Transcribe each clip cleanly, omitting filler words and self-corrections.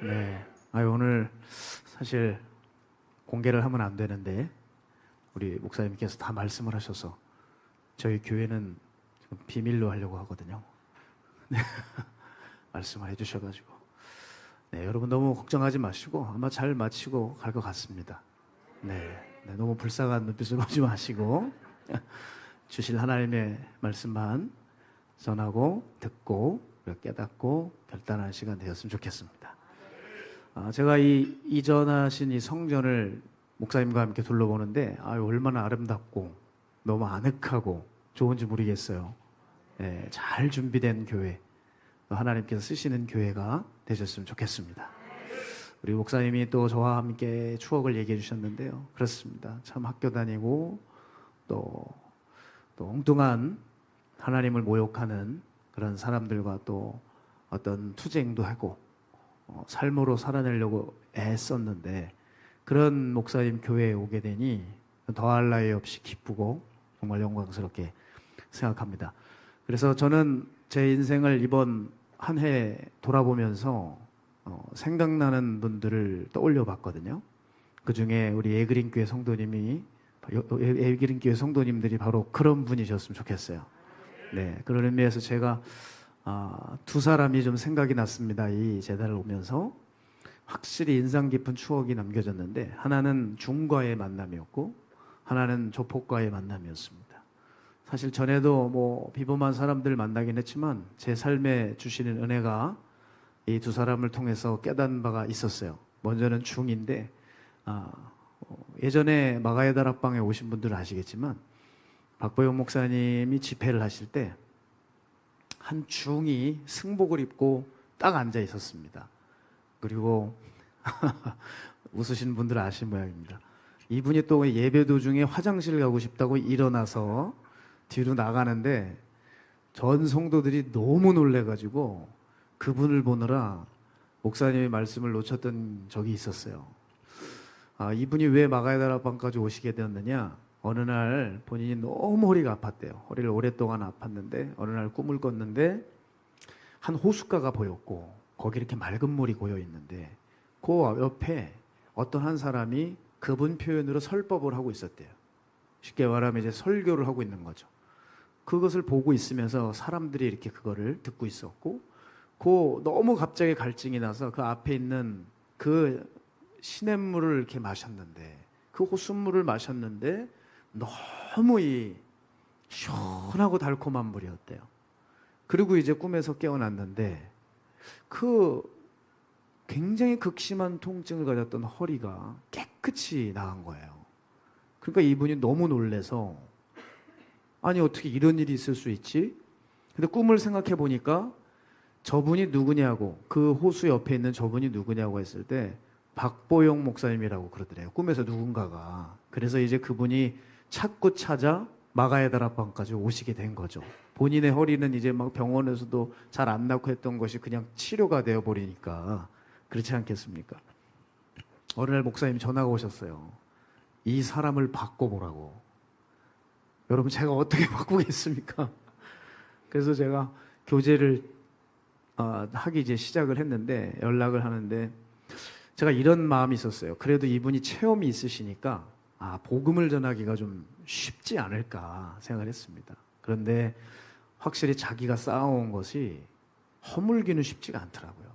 네. 오늘 사실 공개를 하면 안 되는데 우리 목사님께서 다 말씀을 하셔서 저희 교회는 지금 비밀로 하려고 하거든요. 네. 말씀을 해주셔가지고 여러분 너무 걱정하지 마시고 아마 잘 마치고 갈 것 같습니다. 너무 불쌍한 눈빛을 보지 마시고 주실 하나님의 말씀만 전하고 듣고 깨닫고 결단하는 시간 되었으면 좋겠습니다. 제가 이전하신 이 성전을 목사님과 함께 둘러보는데 얼마나 아름답고 너무 아늑하고 좋은지 모르겠어요. 잘 준비된 교회, 하나님께서 쓰시는 교회가 되셨으면 좋겠습니다. 우리 목사님이 또 저와 함께 추억을 얘기해 주셨는데요. 그렇습니다. 참 학교 다니고 또 엉뚱한 하나님을 모욕하는 그런 사람들과 또 어떤 투쟁도 하고 삶으로 살아내려고 애썼는데 그런 목사님 교회에 오게 되니 더할 나위 없이 기쁘고 정말 영광스럽게 생각합니다. 그래서 저는 제 인생을 이번 한 해 돌아보면서 생각나는 분들을 떠올려 봤거든요. 그 중에 우리 예그린교회 예그린교회 성도님들이 바로 그런 분이셨으면 좋겠어요. 그런 의미에서 제가 두 사람이 좀 생각이 났습니다. 이 제단을 오면서 확실히 인상 깊은 추억이 남겨졌는데 하나는 중과의 만남이었고 하나는 조폭과의 만남이었습니다. 사실 전에도 비범한 사람들 만나긴 했지만 제 삶에 주시는 은혜가 이 두 사람을 통해서 깨닫는 바가 있었어요. 먼저는 중인데 예전에 마가의 다락방에 오신 분들은 아시겠지만 박보영 목사님이 집회를 하실 때 한 중이 승복을 입고 딱 앉아 있었습니다. 그리고 웃으시는 분들 아실 모양입니다. 이분이 또 예배 도중에 화장실 가고 싶다고 일어나서 뒤로 나가는데 전 성도들이 너무 놀래가지고 그분을 보느라 목사님의 말씀을 놓쳤던 적이 있었어요. 이분이 왜 마가의 다락방까지 오시게 되었느냐? 어느 날 본인이 너무 허리가 아팠대요. 허리를 오랫동안 아팠는데 어느 날 꿈을 꿨는데 한 호숫가가 보였고 거기 이렇게 맑은 물이 고여 있는데 그 옆에 어떤 한 사람이 그분 표현으로 설법을 하고 있었대요. 쉽게 말하면 이제 설교를 하고 있는 거죠. 그것을 보고 있으면서 사람들이 이렇게 그거를 듣고 있었고 너무 갑자기 갈증이 나서 그 앞에 있는 그 시냇물을 이렇게 마셨는데 그 호숫물을 마셨는데 너무 시원하고 달콤한 물이었대요. 그리고 이제 꿈에서 깨어났는데 그 굉장히 극심한 통증을 가졌던 허리가 깨끗이 나은 거예요. 그러니까 이분이 너무 놀래서 아니 어떻게 이런 일이 있을 수 있지? 근데 꿈을 생각해 보니까 저분이 누구냐고 그 호수 옆에 있는 저분이 누구냐고 했을 때 박보영 목사님이라고 그러더래요. 꿈에서 누군가가. 그래서 이제 그분이 찾고 찾아 마가의 다락방까지 오시게 된 거죠. 본인의 허리는 이제 막 병원에서도 잘 안 낫고 했던 것이 그냥 치료가 되어 버리니까 그렇지 않겠습니까? 어느 날 목사님이 전화가 오셨어요. 이 사람을 바꿔보라고. 여러분 제가 어떻게 바꾸겠습니까? 그래서 제가 교제를 하기 이제 시작을 했는데 연락을 하는데 제가 이런 마음이 있었어요. 그래도 이분이 체험이 있으시니까 복음을 전하기가 좀 쉽지 않을까 생각을 했습니다. 그런데 확실히 자기가 쌓아온 것이 허물기는 쉽지가 않더라고요.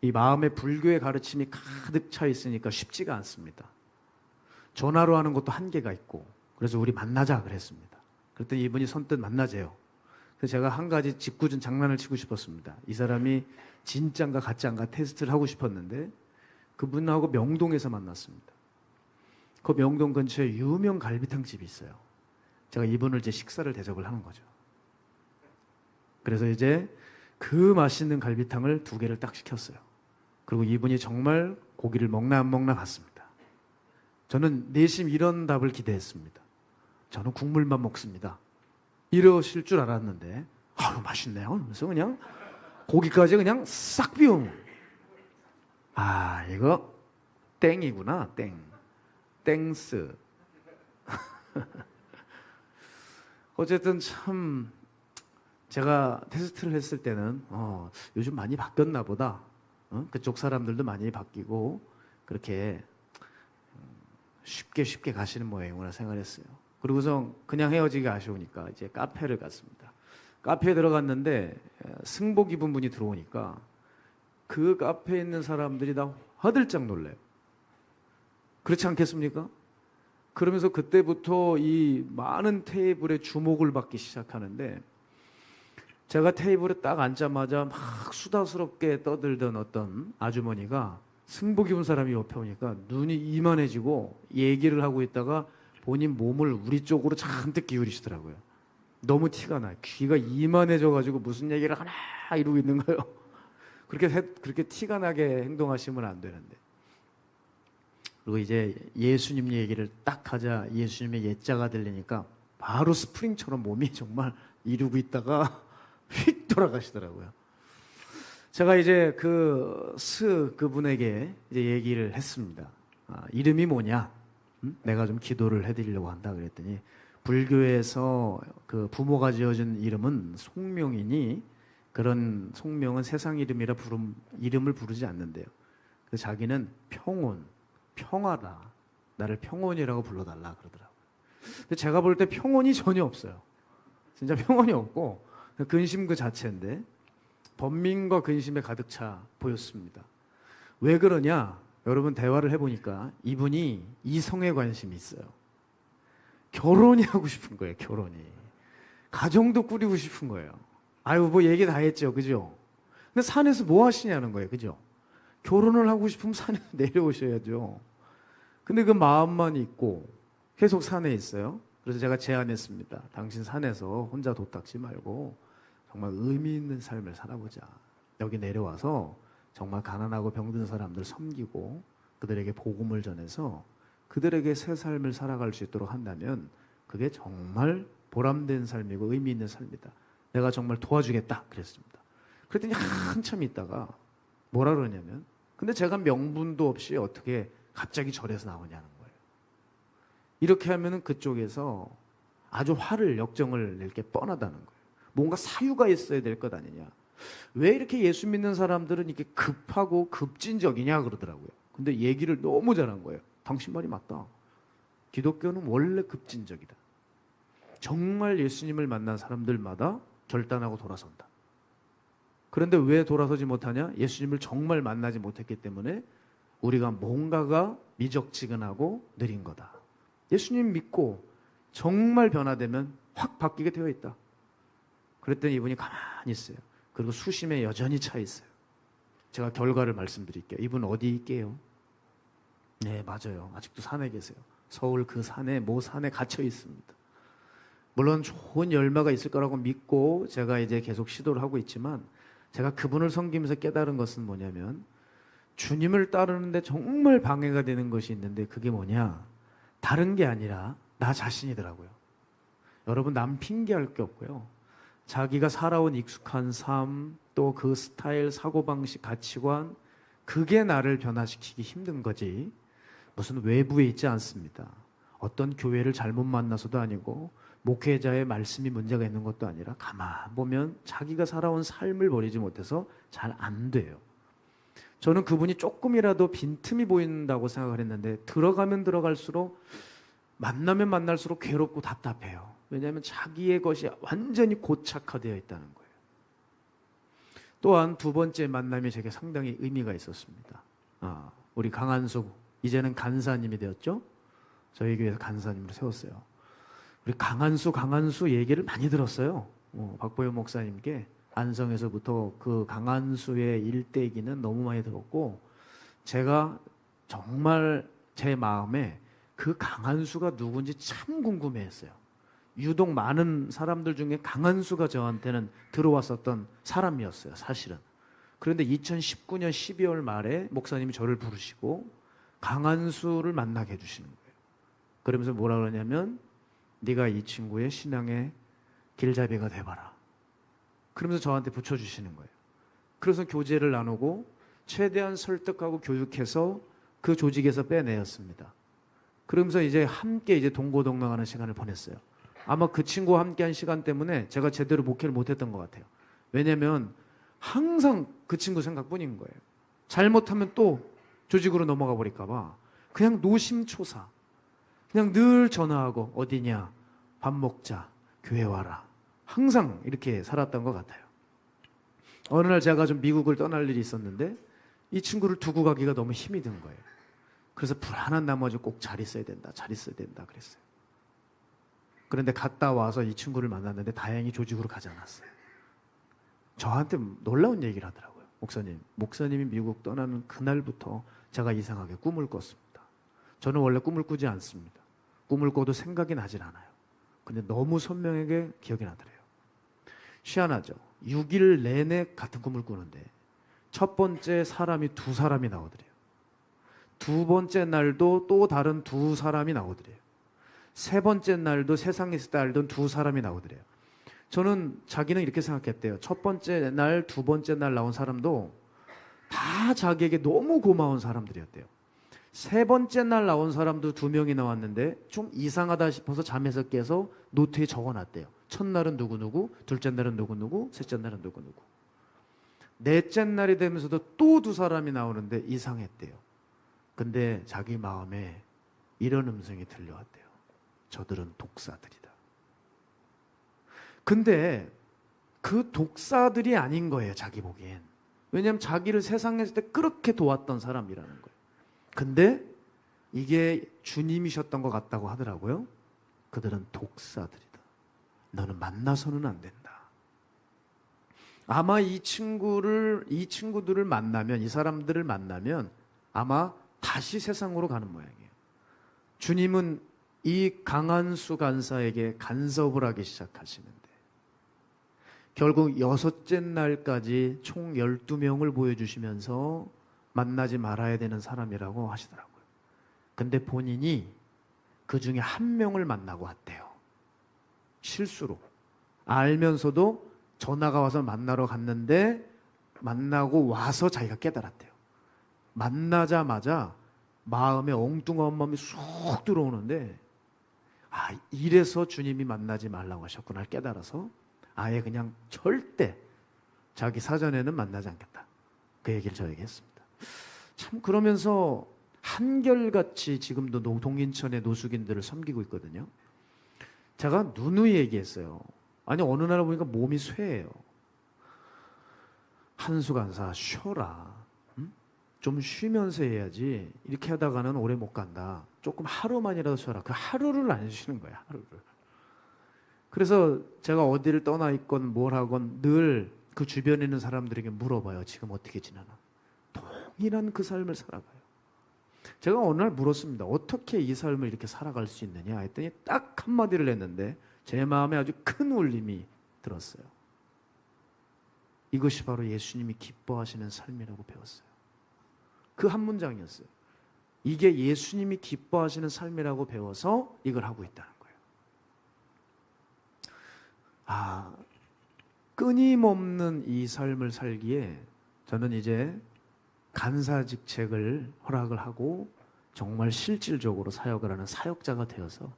이 마음에 불교의 가르침이 가득 차 있으니까 쉽지가 않습니다. 전화로 하는 것도 한계가 있고 그래서 우리 만나자 그랬습니다. 그랬더니 이분이 선뜻 만나재요. 그래서 제가 한 가지 짓궂은 장난을 치고 싶었습니다. 이 사람이 진짜인가 가짜인가 테스트를 하고 싶었는데 그분하고 명동에서 만났습니다. 그 명동 근처에 유명 갈비탕 집이 있어요. 제가 이분을 이제 식사를 대접을 하는 거죠. 그래서 이제 그 맛있는 갈비탕을 2개를 딱 시켰어요. 그리고 이분이 정말 고기를 먹나 안 먹나 봤습니다. 저는 내심 이런 답을 기대했습니다. 저는 국물만 먹습니다. 이러실 줄 알았는데 맛있네요. 그래서 그냥 고기까지 그냥 싹 비워. 이거 땡이구나. 땡스. 어쨌든 참 제가 테스트를 했을 때는 요즘 많이 바뀌었나 보다 그쪽 사람들도 많이 바뀌고 그렇게 쉽게 가시는 모양이구나 생각했어요. 그리고서 그냥 헤어지기 아쉬우니까 이제 카페를 갔습니다. 카페에 들어갔는데 승복 입은 분이 들어오니까 그 카페에 있는 사람들이 다 화들짝 놀래요. 그렇지 않겠습니까? 그러면서 그때부터 이 많은 테이블에 주목을 받기 시작하는데, 제가 테이블에 딱 앉자마자 막 수다스럽게 떠들던 어떤 아주머니가 승복 입은 사람이 옆에 오니까 눈이 이만해지고 얘기를 하고 있다가 본인 몸을 우리 쪽으로 잔뜩 기울이시더라고요. 너무 티가 나요. 귀가 이만해져가지고 무슨 얘기를 하나 이러고 있는 거예요. 그렇게 티가 나게 행동하시면 안 되는데. 그리고 이제 예수님 얘기를 딱 하자 예수님의 예자가 들리니까 바로 스프링처럼 몸이 정말 이러고 있다가 휙 돌아가시더라고요. 제가 이제 그분에게 이제 얘기를 했습니다. 이름이 뭐냐? 내가 좀 기도를 해드리려고 한다 그랬더니, 불교에서 그 부모가 지어준 이름은 송명이니 그런 송명은 세상 이름이라 이름을 부르지 않는데요. 그래서 자기는 평온, 평화다. 나를 평온이라고 불러달라 그러더라고요. 근데 제가 볼 때 평온이 전혀 없어요. 진짜 평온이 없고 근심 그 자체인데 번민과 근심에 가득 차 보였습니다. 왜 그러냐? 여러분 대화를 해보니까 이분이 이성에 관심이 있어요. 결혼이 하고 싶은 거예요. 결혼이. 가정도 꾸리고 싶은 거예요. 아유 뭐 얘기 다 했죠. 그죠? 근데 산에서 뭐 하시냐는 거예요. 그죠? 결혼을 하고 싶으면 산에 내려오셔야죠. 근데 그 마음만 있고 계속 산에 있어요. 그래서 제가 제안했습니다. 당신 산에서 혼자 도닥지 말고 정말 의미 있는 삶을 살아보자. 여기 내려와서 정말 가난하고 병든 사람들 섬기고 그들에게 복음을 전해서 그들에게 새 삶을 살아갈 수 있도록 한다면 그게 정말 보람된 삶이고 의미 있는 삶이다. 내가 정말 도와주겠다 그랬습니다. 그랬더니 한참 있다가 뭐라 그러냐면, 근데 제가 명분도 없이 어떻게 갑자기 절에서 나오냐는 거예요. 이렇게 하면은 그쪽에서 아주 역정을 낼 게 뻔하다는 거예요. 뭔가 사유가 있어야 될 것 아니냐. 왜 이렇게 예수 믿는 사람들은 이렇게 급하고 급진적이냐 그러더라고요. 근데 얘기를 너무 잘한 거예요. 당신 말이 맞다. 기독교는 원래 급진적이다. 정말 예수님을 만난 사람들마다 결단하고 돌아선다. 그런데 왜 돌아서지 못하냐? 예수님을 정말 만나지 못했기 때문에 우리가 뭔가가 미적지근하고 느린 거다. 예수님 믿고 정말 변화되면 확 바뀌게 되어 있다. 그랬더니 이분이 가만히 있어요. 그리고 수심에 여전히 차 있어요. 제가 결과를 말씀드릴게요. 이분 어디 있게요? 네, 맞아요. 아직도 산에 계세요. 서울 그 산에, 모 산에 갇혀 있습니다. 물론 좋은 열매가 있을 거라고 믿고 제가 이제 계속 시도를 하고 있지만, 제가 그분을 섬기면서 깨달은 것은 뭐냐면, 주님을 따르는데 정말 방해가 되는 것이 있는데 그게 뭐냐? 다른 게 아니라 나 자신이더라고요. 여러분, 남 핑계할 게 없고요. 자기가 살아온 익숙한 삶, 또 그 스타일, 사고방식, 가치관, 그게 나를 변화시키기 힘든 거지 무슨 외부에 있지 않습니다. 어떤 교회를 잘못 만나서도 아니고 목회자의 말씀이 문제가 있는 것도 아니라 가만 보면 자기가 살아온 삶을 버리지 못해서 잘 안 돼요. 저는 그분이 조금이라도 빈틈이 보인다고 생각을 했는데 들어가면 들어갈수록, 만나면 만날수록 괴롭고 답답해요. 왜냐하면 자기의 것이 완전히 고착화되어 있다는 거예요. 또한 두 번째 만남이 제게 상당히 의미가 있었습니다. 우리 강한수, 이제는 간사님이 되었죠. 저희 교회에서 간사님을 세웠어요. 우리 강한수 얘기를 많이 들었어요. 박보영 목사님께 안성에서부터 그 강한수의 일대기는 너무 많이 들었고, 제가 정말 제 마음에 그 강한수가 누군지 참 궁금해했어요. 유독 많은 사람들 중에 강한수가 저한테는 들어왔었던 사람이었어요, 사실은. 그런데 2019년 12월 말에 목사님이 저를 부르시고 강한수를 만나게 해주시는 거예요. 그러면서 뭐라 그러냐면, 네가 이 친구의 신앙의 길잡이가 돼봐라. 그러면서 저한테 붙여주시는 거예요. 그래서 교제를 나누고 최대한 설득하고 교육해서 그 조직에서 빼내었습니다. 그러면서 이제 함께 이제 동고동락하는 시간을 보냈어요. 아마 그 친구와 함께한 시간 때문에 제가 제대로 목회를 못했던 것 같아요. 왜냐하면 항상 그 친구 생각뿐인 거예요. 잘못하면 또 조직으로 넘어가 버릴까 봐 그냥 노심초사, 그냥 늘 전화하고 어디냐, 밥 먹자, 교회 와라, 항상 이렇게 살았던 것 같아요. 어느 날 제가 좀 미국을 떠날 일이 있었는데 이 친구를 두고 가기가 너무 힘이 든 거예요. 그래서 불안한 나머지 꼭 잘 있어야 된다, 잘 있어야 된다 그랬어요. 그런데 갔다 와서 이 친구를 만났는데 다행히 조직으로 가지 않았어요. 저한테 놀라운 얘기를 하더라고요. 목사님이 미국 떠나는 그날부터 제가 이상하게 꿈을 꿨습니다. 저는 원래 꿈을 꾸지 않습니다. 꿈을 꿔도 생각이 나질 않아요. 근데 너무 선명하게 기억이 나더래요. 희한하죠. 6일 내내 같은 꿈을 꾸는데 첫 번째 사람이 두 사람이 나오더래요. 두 번째 날도 또 다른 두 사람이 나오더래요. 세 번째 날도 세상에서 알던 두 사람이 나오더래요. 저는 자기는 이렇게 생각했대요. 첫 번째 날, 두 번째 날 나온 사람도 다 자기에게 너무 고마운 사람들이었대요. 세 번째 날 나온 사람도 2명이 나왔는데 좀 이상하다 싶어서 잠에서 깨서 노트에 적어놨대요. 첫날은 누구누구, 둘째 날은 누구누구, 셋째 날은 누구누구. 넷째 날이 되면서도 또 두 사람이 나오는데 이상했대요. 근데 자기 마음에 이런 음성이 들려왔대요. 저들은 독사들이다. 근데 그 독사들이 아닌 거예요, 자기 보기엔. 왜냐하면 자기를 세상에 있을 때 그렇게 도왔던 사람이라는 거예요. 근데 이게 주님이셨던 것 같다고 하더라고요. 그들은 독사들이다. 너는 만나서는 안 된다. 아마 이 친구들을 만나면, 이 사람들을 만나면 아마 다시 세상으로 가는 모양이에요. 주님은 이 강한수 간사에게 간섭을 하기 시작하시는데 결국 6째 날까지 총 12명을 보여주시면서 만나지 말아야 되는 사람이라고 하시더라고요. 근데 본인이 그 중에 한 명을 만나고 왔대요. 실수로. 알면서도 전화가 와서 만나러 갔는데 만나고 와서 자기가 깨달았대요. 만나자마자 마음에 엉뚱한 마음이 쑥 들어오는데 이래서 주님이 만나지 말라고 하셨구나 깨달아서 아예 그냥 절대 자기 사전에는 만나지 않겠다. 그 얘기를 저에게 했습니다. 참 그러면서 한결같이 지금도 동인천의 노숙인들을 섬기고 있거든요. 제가 누누이 얘기했어요. 아니 어느 날 보니까 몸이 쇠해요. 한수 간사 쉬어라. 좀 쉬면서 해야지. 이렇게 하다가는 오래 못 간다. 조금 하루만이라도 쉬어라. 그 하루를 안 쉬는 거야. 하루를. 그래서 제가 어디를 떠나 있건 뭘 하건 늘 그 주변에 있는 사람들에게 물어봐요. 지금 어떻게 지내나. 동일한 그 삶을 살아가요. 제가 어느 날 물었습니다. 어떻게 이 삶을 이렇게 살아갈 수 있느냐 했더니 딱 한마디를 했는데 제 마음에 아주 큰 울림이 들었어요. 이것이 바로 예수님이 기뻐하시는 삶이라고 배웠어요. 그 한 문장이었어요. 이게 예수님이 기뻐하시는 삶이라고 배워서 이걸 하고 있다는 거예요. 끊임없는 이 삶을 살기에 저는 이제 간사직책을 허락을 하고 정말 실질적으로 사역을 하는 사역자가 되어서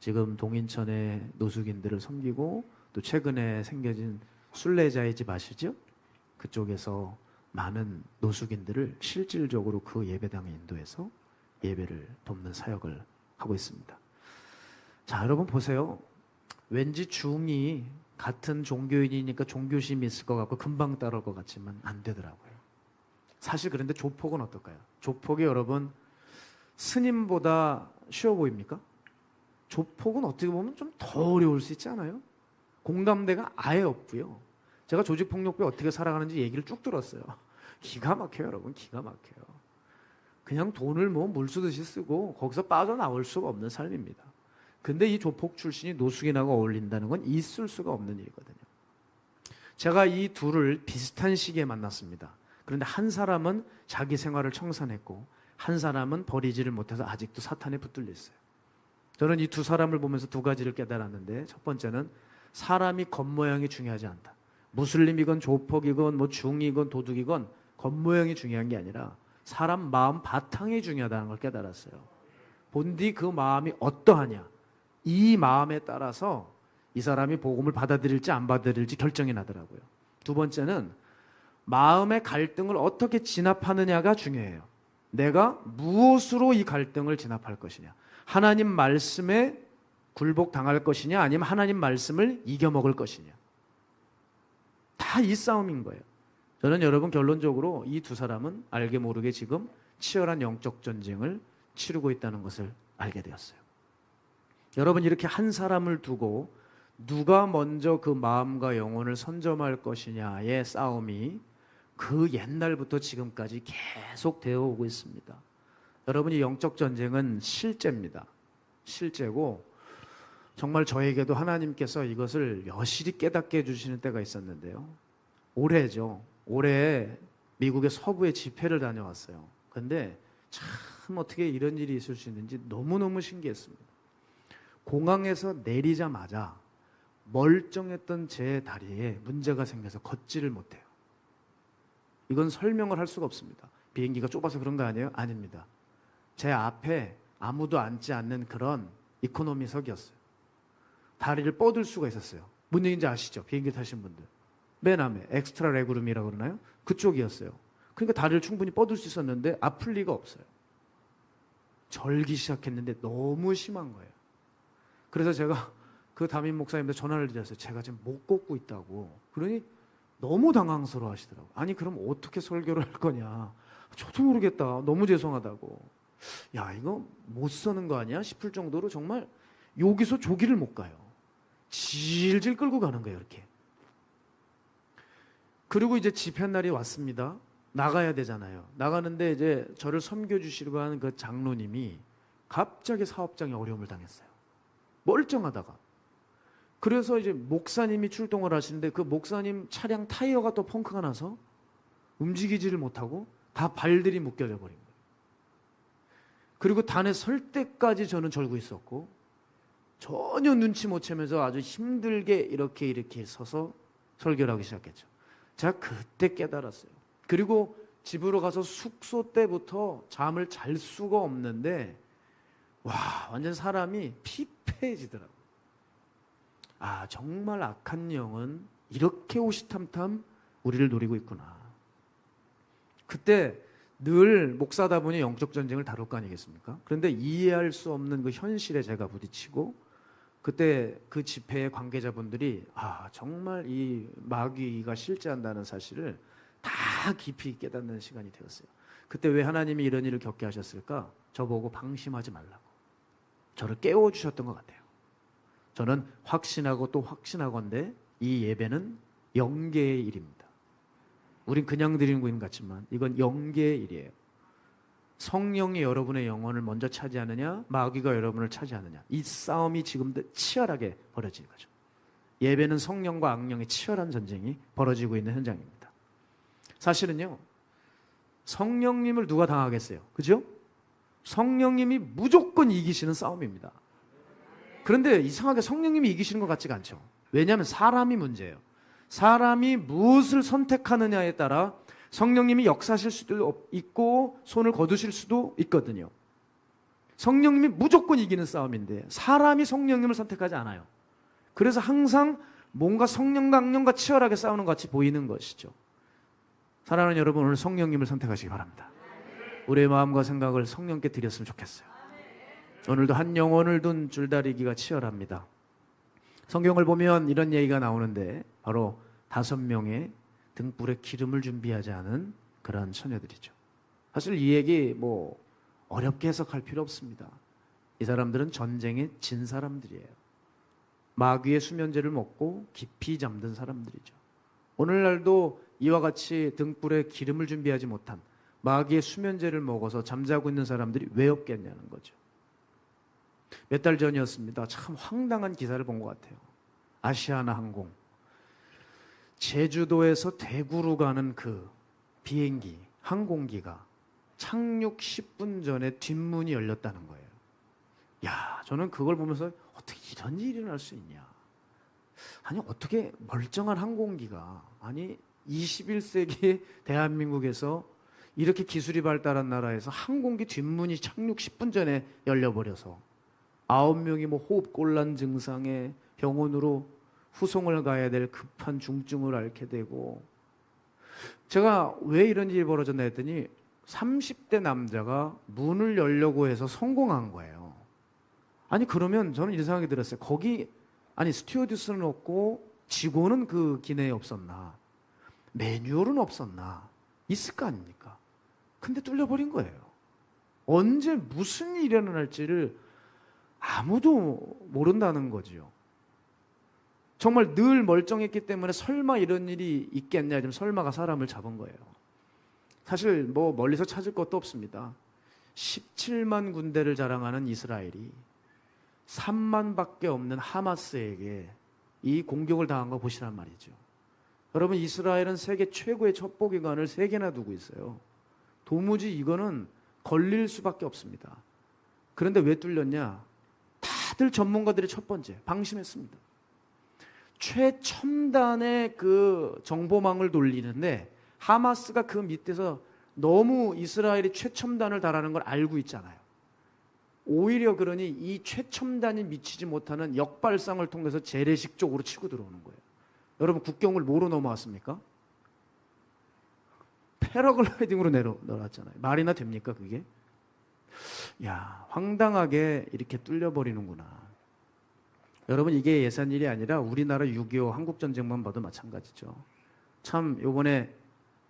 지금 동인천의 노숙인들을 섬기고 또 최근에 생겨진 순례자의 집 아시죠? 그쪽에서 많은 노숙인들을 실질적으로 그 예배당에 인도해서 예배를 돕는 사역을 하고 있습니다. 자, 여러분 보세요. 왠지 중이 같은 종교인이니까 종교심이 있을 것 같고 금방 따라올 것 같지만 안 되더라고요. 사실 그런데 조폭은 어떨까요? 조폭이 여러분 스님보다 쉬워 보입니까? 조폭은 어떻게 보면 좀 더 어려울 수 있지 않아요? 공감대가 아예 없고요. 제가 조직폭력배 어떻게 살아가는지 얘기를 쭉 들었어요. 기가 막혀요, 여러분. 기가 막혀요. 그냥 돈을 물 쓰듯이 쓰고 거기서 빠져나올 수가 없는 삶입니다. 근데 이 조폭 출신이 노숙인하고 어울린다는 건 있을 수가 없는 일이거든요. 제가 이 둘을 비슷한 시기에 만났습니다. 그런데 한 사람은 자기 생활을 청산했고 한 사람은 버리지를 못해서 아직도 사탄에 붙들려 있어요. 저는 이 두 사람을 보면서 두 가지를 깨달았는데 첫 번째는 사람이 겉모양이 중요하지 않다. 무슬림이건 조폭이건 중이건 도둑이건 겉모양이 중요한 게 아니라 사람 마음 바탕이 중요하다는 걸 깨달았어요. 본디 그 마음이 어떠하냐. 이 마음에 따라서 이 사람이 복음을 받아들일지 안 받아들일지 결정이 나더라고요. 두 번째는 마음의 갈등을 어떻게 진압하느냐가 중요해요. 내가 무엇으로 이 갈등을 진압할 것이냐. 하나님 말씀에 굴복당할 것이냐, 아니면 하나님 말씀을 이겨먹을 것이냐. 다 이 싸움인 거예요. 저는 여러분 결론적으로 이 두 사람은 알게 모르게 지금 치열한 영적 전쟁을 치르고 있다는 것을 알게 되었어요. 여러분, 이렇게 한 사람을 두고 누가 먼저 그 마음과 영혼을 선점할 것이냐의 싸움이 그 옛날부터 지금까지 계속 되어 오고 있습니다. 여러분, 이 영적 전쟁은 실제입니다. 실제고 정말 저에게도 하나님께서 이것을 여실히 깨닫게 해주시는 때가 있었는데요. 올해죠. 올해 미국의 서부에 집회를 다녀왔어요. 근데 참 어떻게 이런 일이 있을 수 있는지 너무너무 신기했습니다. 공항에서 내리자마자 멀쩡했던 제 다리에 문제가 생겨서 걷지를 못해요. 이건 설명을 할 수가 없습니다. 비행기가 좁아서 그런 거 아니에요? 아닙니다. 제 앞에 아무도 앉지 않는 그런 이코노미석이었어요. 다리를 뻗을 수가 있었어요. 뭔 얘기인지 아시죠? 비행기 타신 분들. 맨 앞에 엑스트라 레그룸이라고 그러나요? 그쪽이었어요. 그러니까 다리를 충분히 뻗을 수 있었는데 아플 리가 없어요. 절기 시작했는데 너무 심한 거예요. 그래서 제가 그 담임 목사님한테 전화를 드렸어요. 제가 지금 못 걷고 있다고. 그러니 너무 당황스러워 하시더라고요. 아니 그럼 어떻게 설교를 할 거냐. 저도 모르겠다. 너무 죄송하다고. 야, 이거 못 서는 거 아니야 싶을 정도로 정말 여기서 조기를 못 가요. 질질 끌고 가는 거예요, 이렇게. 그리고 이제 집회날이 왔습니다. 나가야 되잖아요. 나가는데 이제 저를 섬겨주시려고 하는 그 장로님이 갑자기 사업장에 어려움을 당했어요. 멀쩡하다가. 그래서 이제 목사님이 출동을 하시는데 그 목사님 차량 타이어가 또 펑크가 나서 움직이지를 못하고 다 발들이 묶여져 버린 거예요. 그리고 단에 설 때까지 저는 절고 있었고 전혀 눈치 못 채면서 아주 힘들게 이렇게 서서 설교를 하기 시작했죠. 제가 그때 깨달았어요. 그리고 집으로 가서 숙소 때부터 잠을 잘 수가 없는데 와, 완전 사람이 피폐해지더라고요. 아, 정말 악한 영은 이렇게 호시탐탐 우리를 노리고 있구나. 그때 늘 목사다 보니 영적 전쟁을 다룰 거 아니겠습니까? 그런데 이해할 수 없는 그 현실에 제가 부딪히고 그때 그 집회의 관계자분들이 아, 정말 이 마귀가 실제한다는 사실을 다 깊이 깨닫는 시간이 되었어요. 그때 왜 하나님이 이런 일을 겪게 하셨을까? 저보고 방심하지 말라고 저를 깨워주셨던 것 같아요. 저는 확신하고 또 확신하건대 이 예배는 영계의 일입니다. 우린 그냥 드리는 것 같지만 이건 영계의 일이에요. 성령이 여러분의 영혼을 먼저 차지하느냐, 마귀가 여러분을 차지하느냐, 이 싸움이 지금도 치열하게 벌어지는 거죠. 예배는 성령과 악령의 치열한 전쟁이 벌어지고 있는 현장입니다. 사실은요, 성령님을 누가 당하겠어요? 그죠? 성령님이 무조건 이기시는 싸움입니다. 그런데 이상하게 성령님이 이기시는 것 같지가 않죠. 왜냐하면 사람이 문제예요. 사람이 무엇을 선택하느냐에 따라 성령님이 역사하실 수도 있고 손을 거두실 수도 있거든요. 성령님이 무조건 이기는 싸움인데 사람이 성령님을 선택하지 않아요. 그래서 항상 뭔가 성령과 악령과 치열하게 싸우는 것 같이 보이는 것이죠. 사랑하는 여러분, 오늘 성령님을 선택하시기 바랍니다. 우리의 마음과 생각을 성령께 드렸으면 좋겠어요. 오늘도 한 영혼을 둔 줄다리기가 치열합니다. 성경을 보면 이런 얘기가 나오는데 바로 5명의 등불에 기름을 준비하지 않은 그런 처녀들이죠. 사실 이 얘기 어렵게 해석할 필요 없습니다. 이 사람들은 전쟁에 진 사람들이에요. 마귀의 수면제를 먹고 깊이 잠든 사람들이죠. 오늘날도 이와 같이 등불에 기름을 준비하지 못한 마귀의 수면제를 먹어서 잠자고 있는 사람들이 왜 없겠냐는 거죠. 몇 달 전이었습니다. 참 황당한 기사를 본 것 같아요. 아시아나 항공. 제주도에서 대구로 가는 그 비행기, 항공기가 착륙 10분 전에 뒷문이 열렸다는 거예요. 야, 저는 그걸 보면서 어떻게 이런 일이 일어날 수 있냐. 아니, 어떻게 멀쩡한 항공기가, 아니, 21세기 대한민국에서 이렇게 기술이 발달한 나라에서 항공기 뒷문이 착륙 10분 전에 열려버려서 9명이 호흡곤란 증상에 병원으로 후송을 가야 될 급한 중증을 앓게 되고 제가 왜 이런 일이 벌어졌나 했더니 30대 남자가 문을 열려고 해서 성공한 거예요. 아니 그러면 저는 이런 생각이 들었어요. 거기 아니 스튜어디스는 없고 직원은 그 기내에 없었나? 매뉴얼은 없었나? 있을 거 아닙니까? 근데 뚫려버린 거예요. 언제 무슨 일이 일어날지를 아무도 모른다는 거지요. 정말 늘 멀쩡했기 때문에 설마 이런 일이 있겠냐, 좀 설마가 사람을 잡은 거예요. 사실 뭐 멀리서 찾을 것도 없습니다. 17만 군대를 자랑하는 이스라엘이 3만밖에 없는 하마스에게 이 공격을 당한 거 보시란 말이죠. 여러분, 이스라엘은 세계 최고의 첩보기관을 3개나 두고 있어요. 도무지 이거는 걸릴 수밖에 없습니다. 그런데 왜 뚫렸냐? 다들 전문가들이 첫 번째 방심했습니다. 최첨단의 그 정보망을 돌리는데 하마스가 그 밑에서 너무 이스라엘이 최첨단을 달하는 걸 알고 있잖아요. 오히려 그러니 이 최첨단이 미치지 못하는 역발상을 통해서 재래식 쪽으로 치고 들어오는 거예요. 여러분, 국경을 뭐로 넘어왔습니까? 패러글라이딩으로 내려놨잖아요. 말이나 됩니까 그게? 야, 황당하게 이렇게 뚫려버리는구나. 여러분, 이게 예산 일이 아니라 우리나라 6.25 한국전쟁만 봐도 마찬가지죠. 참 요번에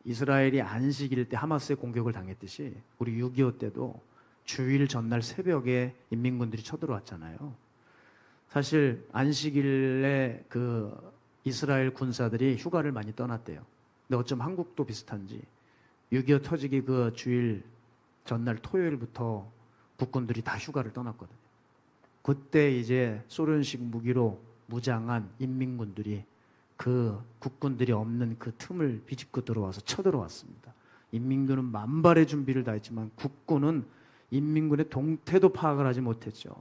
이스라엘이 안식일 때 하마스의 공격을 당했듯이 우리 6.25 때도 주일 전날 새벽에 인민군들이 쳐들어왔잖아요. 사실 안식일에 그 이스라엘 군사들이 휴가를 많이 떠났대요. 근데 어쩜 한국도 비슷한지 6.25 터지기 그 주일 전날 토요일부터 국군들이 다 휴가를 떠났거든요. 그때 이제 소련식 무기로 무장한 인민군들이 그 국군들이 없는 그 틈을 비집고 들어와서 쳐들어왔습니다. 인민군은 만발의 준비를 다했지만 국군은 인민군의 동태도 파악을 하지 못했죠.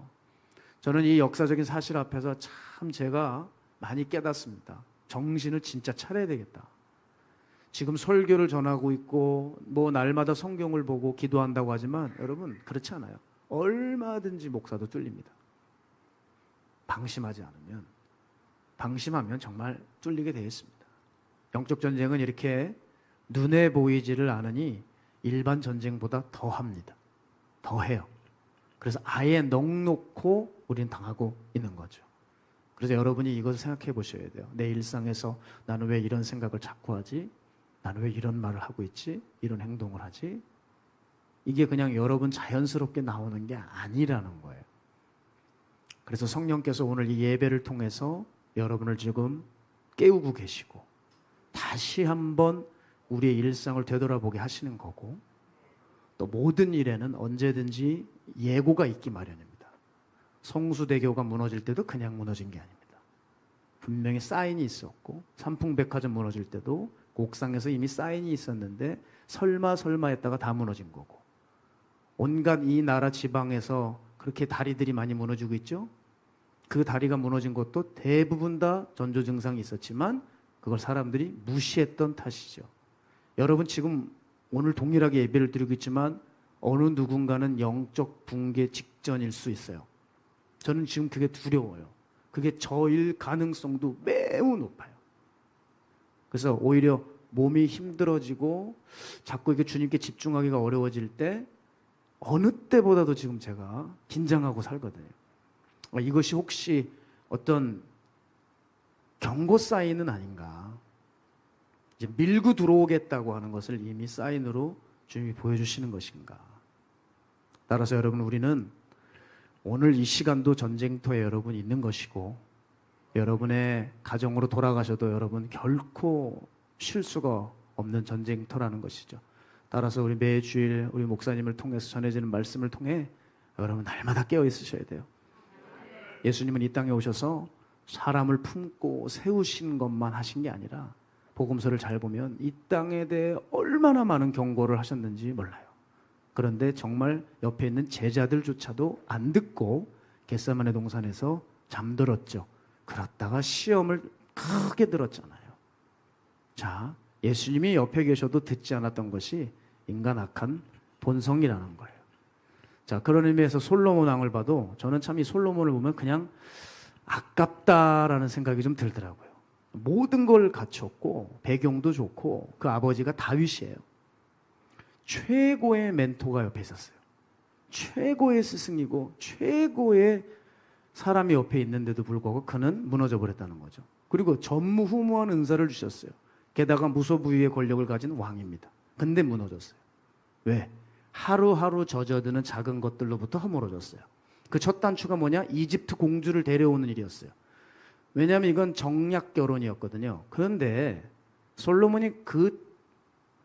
저는 이 역사적인 사실 앞에서 참 제가 많이 깨닫습니다. 정신을 진짜 차려야 되겠다. 지금 설교를 전하고 있고 뭐 날마다 성경을 보고 기도한다고 하지만 여러분, 그렇지 않아요. 얼마든지 목사도 뚫립니다. 방심하면 정말 뚫리게 되어 있습니다. 영적 전쟁은 이렇게 눈에 보이지를 않으니 일반 전쟁보다 더 합니다. 더 해요. 그래서 아예 넋놓고 우리는 당하고 있는 거죠. 그래서 여러분이 이것을 생각해 보셔야 돼요. 내 일상에서 나는 왜 이런 생각을 자꾸 하지? 나는 왜 이런 말을 하고 있지? 이런 행동을 하지? 이게 그냥 여러분 자연스럽게 나오는 게 아니라는 거예요. 그래서 성령께서 오늘 이 예배를 통해서 여러분을 지금 깨우고 계시고 다시 한번 우리의 일상을 되돌아보게 하시는 거고, 또 모든 일에는 언제든지 예고가 있기 마련입니다. 성수대교가 무너질 때도 그냥 무너진 게 아닙니다. 분명히 사인이 있었고, 삼풍백화점 무너질 때도 옥상에서 이미 사인이 있었는데 설마 했다가 다 무너진 거고, 온갖 이 나라 지방에서 그렇게 다리들이 많이 무너지고 있죠. 그 다리가 무너진 것도 대부분 다 전조 증상이 있었지만 그걸 사람들이 무시했던 탓이죠. 여러분, 지금 오늘 동일하게 예배를 드리고 있지만 어느 누군가는 영적 붕괴 직전일 수 있어요. 저는 지금 그게 두려워요. 그게 저일 가능성도 매우 높아요. 그래서 오히려 몸이 힘들어지고 자꾸 이게 주님께 집중하기가 어려워질 때 어느 때보다도 지금 제가 긴장하고 살거든요. 이것이 혹시 어떤 경고 사인은 아닌가? 이제 밀고 들어오겠다고 하는 것을 이미 사인으로 주님이 보여주시는 것인가? 따라서 여러분, 우리는 오늘 이 시간도 전쟁터에 여러분 있는 것이고, 여러분의 가정으로 돌아가셔도 여러분 결코 쉴 수가 없는 전쟁터라는 것이죠. 따라서 우리 매주일 우리 목사님을 통해서 전해지는 말씀을 통해 여러분 날마다 깨어 있으셔야 돼요. 예수님은 이 땅에 오셔서 사람을 품고 세우신 것만 하신 게 아니라 복음서를 잘 보면 이 땅에 대해 얼마나 많은 경고를 하셨는지 몰라요. 그런데 정말 옆에 있는 제자들조차도 안 듣고 겟세마네 동산에서 잠들었죠. 그러다가 시험을 크게 들었잖아요. 자, 예수님이 옆에 계셔도 듣지 않았던 것이 인간 악한 본성이라는 거예요. 자, 그런 의미에서 솔로몬 왕을 봐도 저는 참 이 솔로몬을 보면 그냥 아깝다라는 생각이 좀 들더라고요. 모든 걸 갖췄고 배경도 좋고 그 아버지가 다윗이에요. 최고의 멘토가 옆에 있었어요. 최고의 스승이고 최고의 사람이 옆에 있는데도 불구하고 그는 무너져 버렸다는 거죠. 그리고 전무후무한 은사를 주셨어요. 게다가 무소부위의 권력을 가진 왕입니다. 근데 무너졌어요. 왜? 하루하루 젖어드는 작은 것들로부터 허물어졌어요. 그 첫 단추가 뭐냐? 이집트 공주를 데려오는 일이었어요. 왜냐하면 이건 정략 결혼이었거든요. 그런데 솔로몬이 그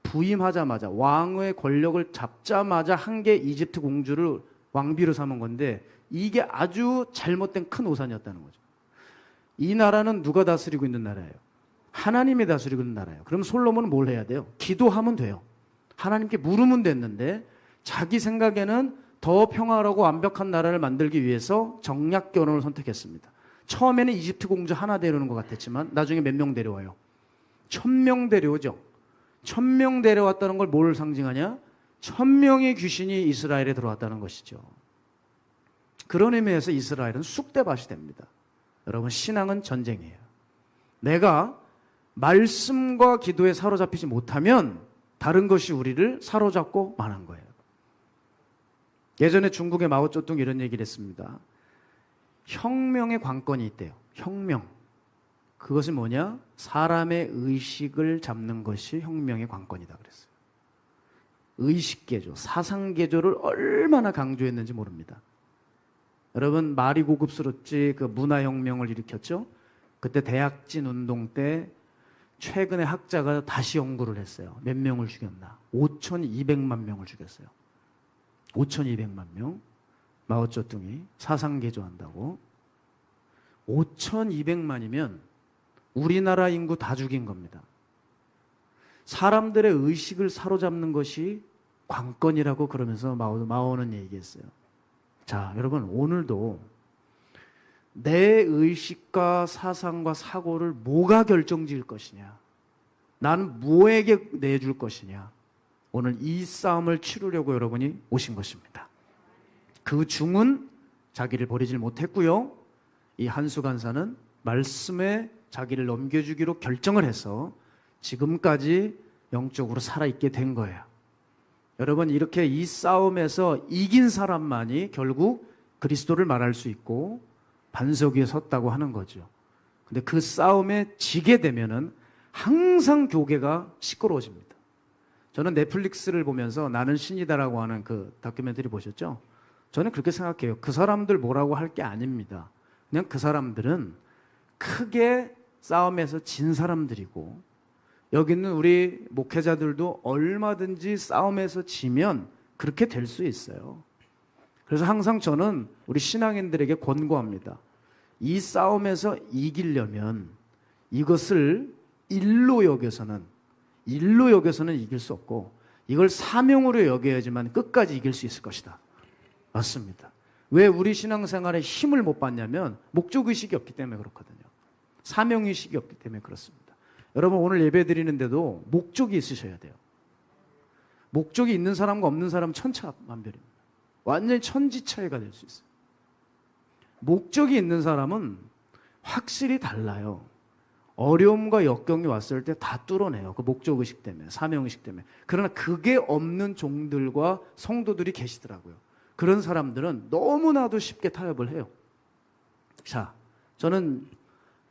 부임하자마자 왕의 권력을 잡자마자 한 게 이집트 공주를 왕비로 삼은 건데 이게 아주 잘못된 큰 오산이었다는 거죠. 이 나라는 누가 다스리고 있는 나라예요? 하나님이 다스리고 있는 나라예요. 그럼 솔로몬은 뭘 해야 돼요? 기도하면 돼요. 하나님께 물으면 됐는데 자기 생각에는 더 평화로고 완벽한 나라를 만들기 위해서 정략 결혼을 선택했습니다. 처음에는 이집트 공주 하나 데려오는 것 같았지만 나중에 몇 명 데려와요? 1000명 데려오죠. 1000명 데려왔다는 걸 뭘 상징하냐? 1000명의 귀신이 이스라엘에 들어왔다는 것이죠. 그런 의미에서 이스라엘은 쑥대밭이 됩니다. 여러분, 신앙은 전쟁이에요. 내가 말씀과 기도에 사로잡히지 못하면 다른 것이 우리를 사로잡고 마는 거예요. 예전에 중국의 마오쩌둥이 이런 얘기를 했습니다. 혁명의 관건이 있대요. 혁명. 그것이 뭐냐? 사람의 의식을 잡는 것이 혁명의 관건이다 그랬어요. 의식개조, 사상개조를 얼마나 강조했는지 모릅니다. 여러분, 말이 고급스럽지 그 문화혁명을 일으켰죠? 그때 대약진 운동 때 최근에 학자가 다시 연구를 했어요. 몇 명을 죽였나? 5200만 명을 죽였어요. 5200만 명. 마오쩌둥이 사상개조한다고. 5200만이면 우리나라 인구 다 죽인 겁니다. 사람들의 의식을 사로잡는 것이 관건이라고 그러면서 마오는 얘기했어요. 자, 여러분, 오늘도 내 의식과 사상과 사고를 뭐가 결정지을 것이냐, 나는 뭐에게 내줄 것이냐, 오늘 이 싸움을 치르려고 여러분이 오신 것입니다. 그 중은 자기를 버리질 못했고요, 이 한수 간사는 말씀에 자기를 넘겨주기로 결정을 해서 지금까지 영적으로 살아있게 된 거예요. 여러분, 이렇게 이 싸움에서 이긴 사람만이 결국 그리스도를 말할 수 있고 반석 위에 섰다고 하는 거죠. 근데 그 싸움에 지게 되면은 항상 교계가 시끄러워집니다. 저는 넷플릭스를 보면서 나는 신이다라고 하는 그 다큐멘터리 보셨죠? 저는 그렇게 생각해요. 그 사람들 뭐라고 할 게 아닙니다. 그냥 그 사람들은 크게 싸움에서 진 사람들이고, 여기 있는 우리 목회자들도 얼마든지 싸움에서 지면 그렇게 될 수 있어요. 그래서 항상 저는 우리 신앙인들에게 권고합니다. 이 싸움에서 이기려면 이것을 일로 여겨서는 이길 수 없고, 이걸 사명으로 여겨야지만 끝까지 이길 수 있을 것이다. 맞습니다. 왜 우리 신앙생활에 힘을 못 받냐면 목적의식이 없기 때문에 그렇거든요. 사명의식이 없기 때문에 그렇습니다. 여러분, 오늘 예배 드리는데도 목적이 있으셔야 돼요. 목적이 있는 사람과 없는 사람 천차만별입니다. 완전히 천지차이가 될 수 있어요. 목적이 있는 사람은 확실히 달라요. 어려움과 역경이 왔을 때 다 뚫어내요. 그 목적의식 때문에, 사명의식 때문에. 그러나 그게 없는 종들과 성도들이 계시더라고요. 그런 사람들은 너무나도 쉽게 타협을 해요. 자, 저는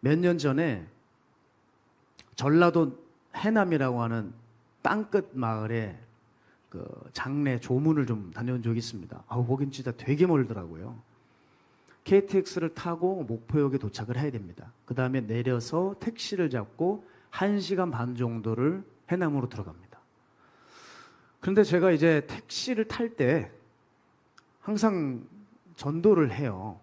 몇 년 전에 전라도 해남이라고 하는 땅끝 마을에 그 장례 조문을 좀 다녀온 적이 있습니다. 거긴 진짜 되게 멀더라고요. KTX를 타고 목포역에 도착을 해야 됩니다. 그 다음에 내려서 택시를 잡고 1시간 반 정도를 해남으로 들어갑니다. 그런데 제가 이제 택시를 탈 때 항상 전도를 해요.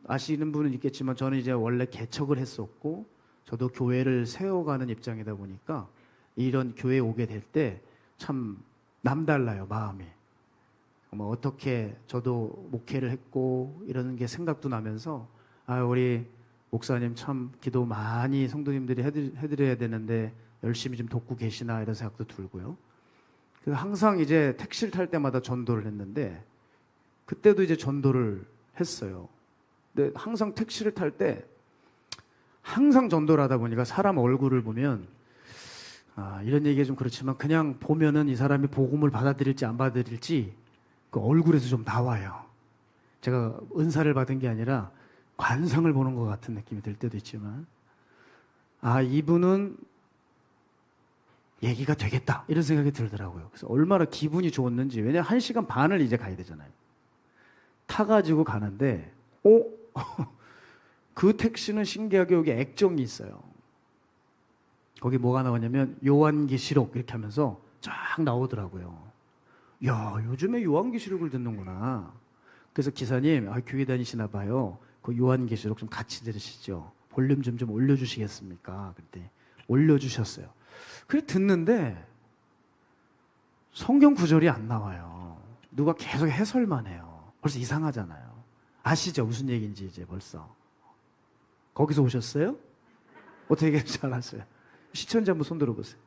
아시는 분은 있겠지만 저는 이제 원래 개척을 했었고, 저도 교회를 세워가는 입장이다 보니까 이런 교회에 오게 될 때 참 남달라요, 마음이. 뭐 어떻게 저도 목회를 했고 이러는 게 생각도 나면서, 우리 목사님 참 기도 많이 성도님들이 해드려야 되는데 열심히 좀 돕고 계시나 이런 생각도 들고요. 그래서 항상 이제 택시를 탈 때마다 전도를 했는데, 그때도 이제 전도를 했어요. 근데 항상 택시를 탈 때 항상 전도를 하다 보니까 사람 얼굴을 보면 이런 얘기가 좀 그렇지만 그냥 보면은 이 사람이 복음을 받아들일지 안 받아들일지 그 얼굴에서 좀 나와요. 제가 은사를 받은 게 아니라 관상을 보는 것 같은 느낌이 들 때도 있지만 이분은 얘기가 되겠다 이런 생각이 들더라고요. 그래서 얼마나 기분이 좋았는지. 왜냐면 1시간 반을 이제 가야 되잖아요. 타가지고 가는데 그 택시는 신기하게 여기 액정이 있어요. 거기 뭐가 나오냐면 요한계시록 이렇게 하면서 쫙 나오더라고요. 야, 요즘에 요한계시록을 듣는구나. 그래서 기사님, 교회 다니시나 봐요. 그 요한계시록 좀 같이 들으시죠. 볼륨 좀 올려주시겠습니까? 그때 올려주셨어요. 그래 듣는데 성경 구절이 안 나와요. 누가 계속 해설만 해요. 벌써 이상하잖아요. 아시죠? 무슨 얘기인지 이제 벌써. 거기서 오셨어요? 어떻게 잘 아세요? 시청자 한번 손 들어보세요.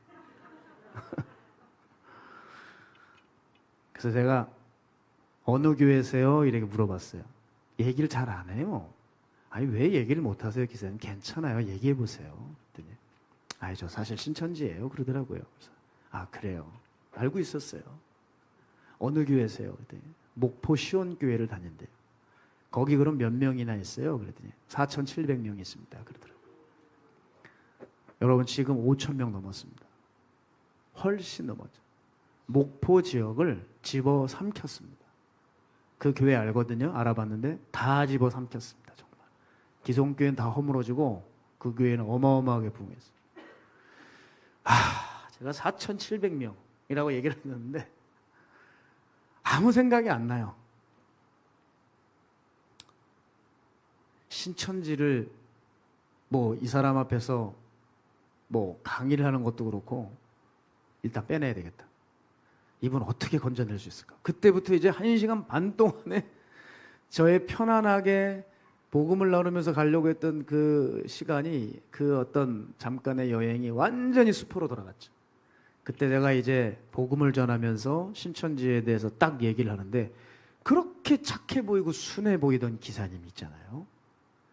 그래서 제가 어느 교회세요? 이렇게 물어봤어요. 얘기를 잘 안 해요. 왜 얘기를 못 하세요, 기사님? 괜찮아요. 얘기해 보세요. 그랬더니 저 사실 신천지예요. 그러더라고요. 그래서 그래요. 알고 있었어요. 어느 교회세요? 그랬더니 목포 시온교회를 다닌대요. 거기 그럼 몇 명이나 있어요? 그랬더니 4,700명 있습니다. 그러더라고요. 여러분 지금 5,000명 넘었습니다. 훨씬 넘었죠. 목포 지역을 집어삼켰습니다. 그 교회 알거든요. 알아봤는데 다 집어삼켰습니다. 정말. 기성교회는 다 허물어지고 그 교회는 어마어마하게 부흥했어요. 제가 4,700명이라고 얘기를 했는데 아무 생각이 안 나요. 신천지를 이 사람 앞에서 강의를 하는 것도 그렇고 일단 빼내야 되겠다. 이분 어떻게 건져낼 수 있을까? 그때부터 이제 1시간 반 동안에 저의 편안하게 복음을 나누면서 가려고 했던 그 시간이 그 어떤 잠깐의 여행이 완전히 숲으로 돌아갔죠. 그때 내가 이제 복음을 전하면서 신천지에 대해서 딱 얘기를 하는데 그렇게 착해 보이고 순해 보이던 기사님 있잖아요.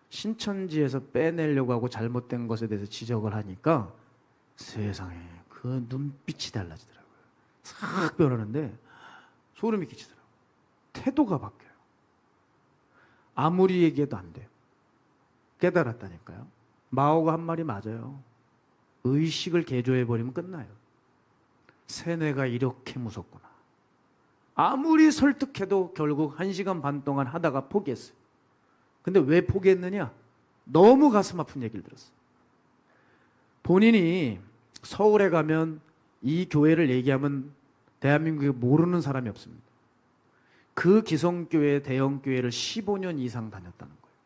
신천지에서 빼내려고 하고 잘못된 것에 대해서 지적을 하니까 세상에 그 눈빛이 달라지더라고요. 싹 변하는데 소름이 끼치더라고요. 태도가 바뀌어요. 아무리 얘기해도 안 돼요. 깨달았다니까요. 마오가 한 말이 맞아요. 의식을 개조해버리면 끝나요. 세뇌가 이렇게 무섭구나. 아무리 설득해도 결국 1시간 반 동안 하다가 포기했어요. 근데 왜 포기했느냐? 너무 가슴 아픈 얘기를 들었어요. 본인이 서울에 가면 이 교회를 얘기하면 대한민국에 모르는 사람이 없습니다. 그 기성교회 대형교회를 15년 이상 다녔다는 거예요.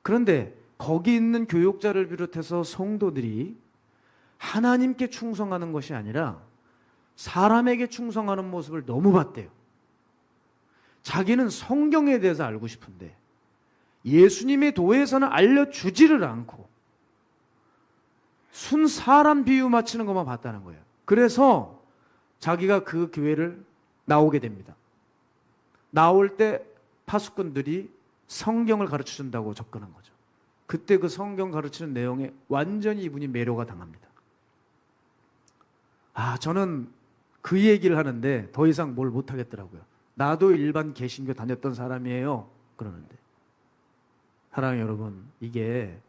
그런데 거기 있는 교육자를 비롯해서 성도들이 하나님께 충성하는 것이 아니라 사람에게 충성하는 모습을 너무 봤대요. 자기는 성경에 대해서 알고 싶은데 예수님의 도에서는 알려주지를 않고 순 사람 비유 맞추는 것만 봤다는 거예요. 그래서 자기가 그 교회를 나오게 됩니다. 나올 때 파수꾼들이 성경을 가르쳐준다고 접근한 거죠. 그때 그 성경 가르치는 내용에 완전히 이분이 매료가 당합니다. 저는 그 얘기를 하는데 더 이상 뭘 못하겠더라고요. 나도 일반 개신교 다녔던 사람이에요. 그러는데 사랑하는 여러분, 이게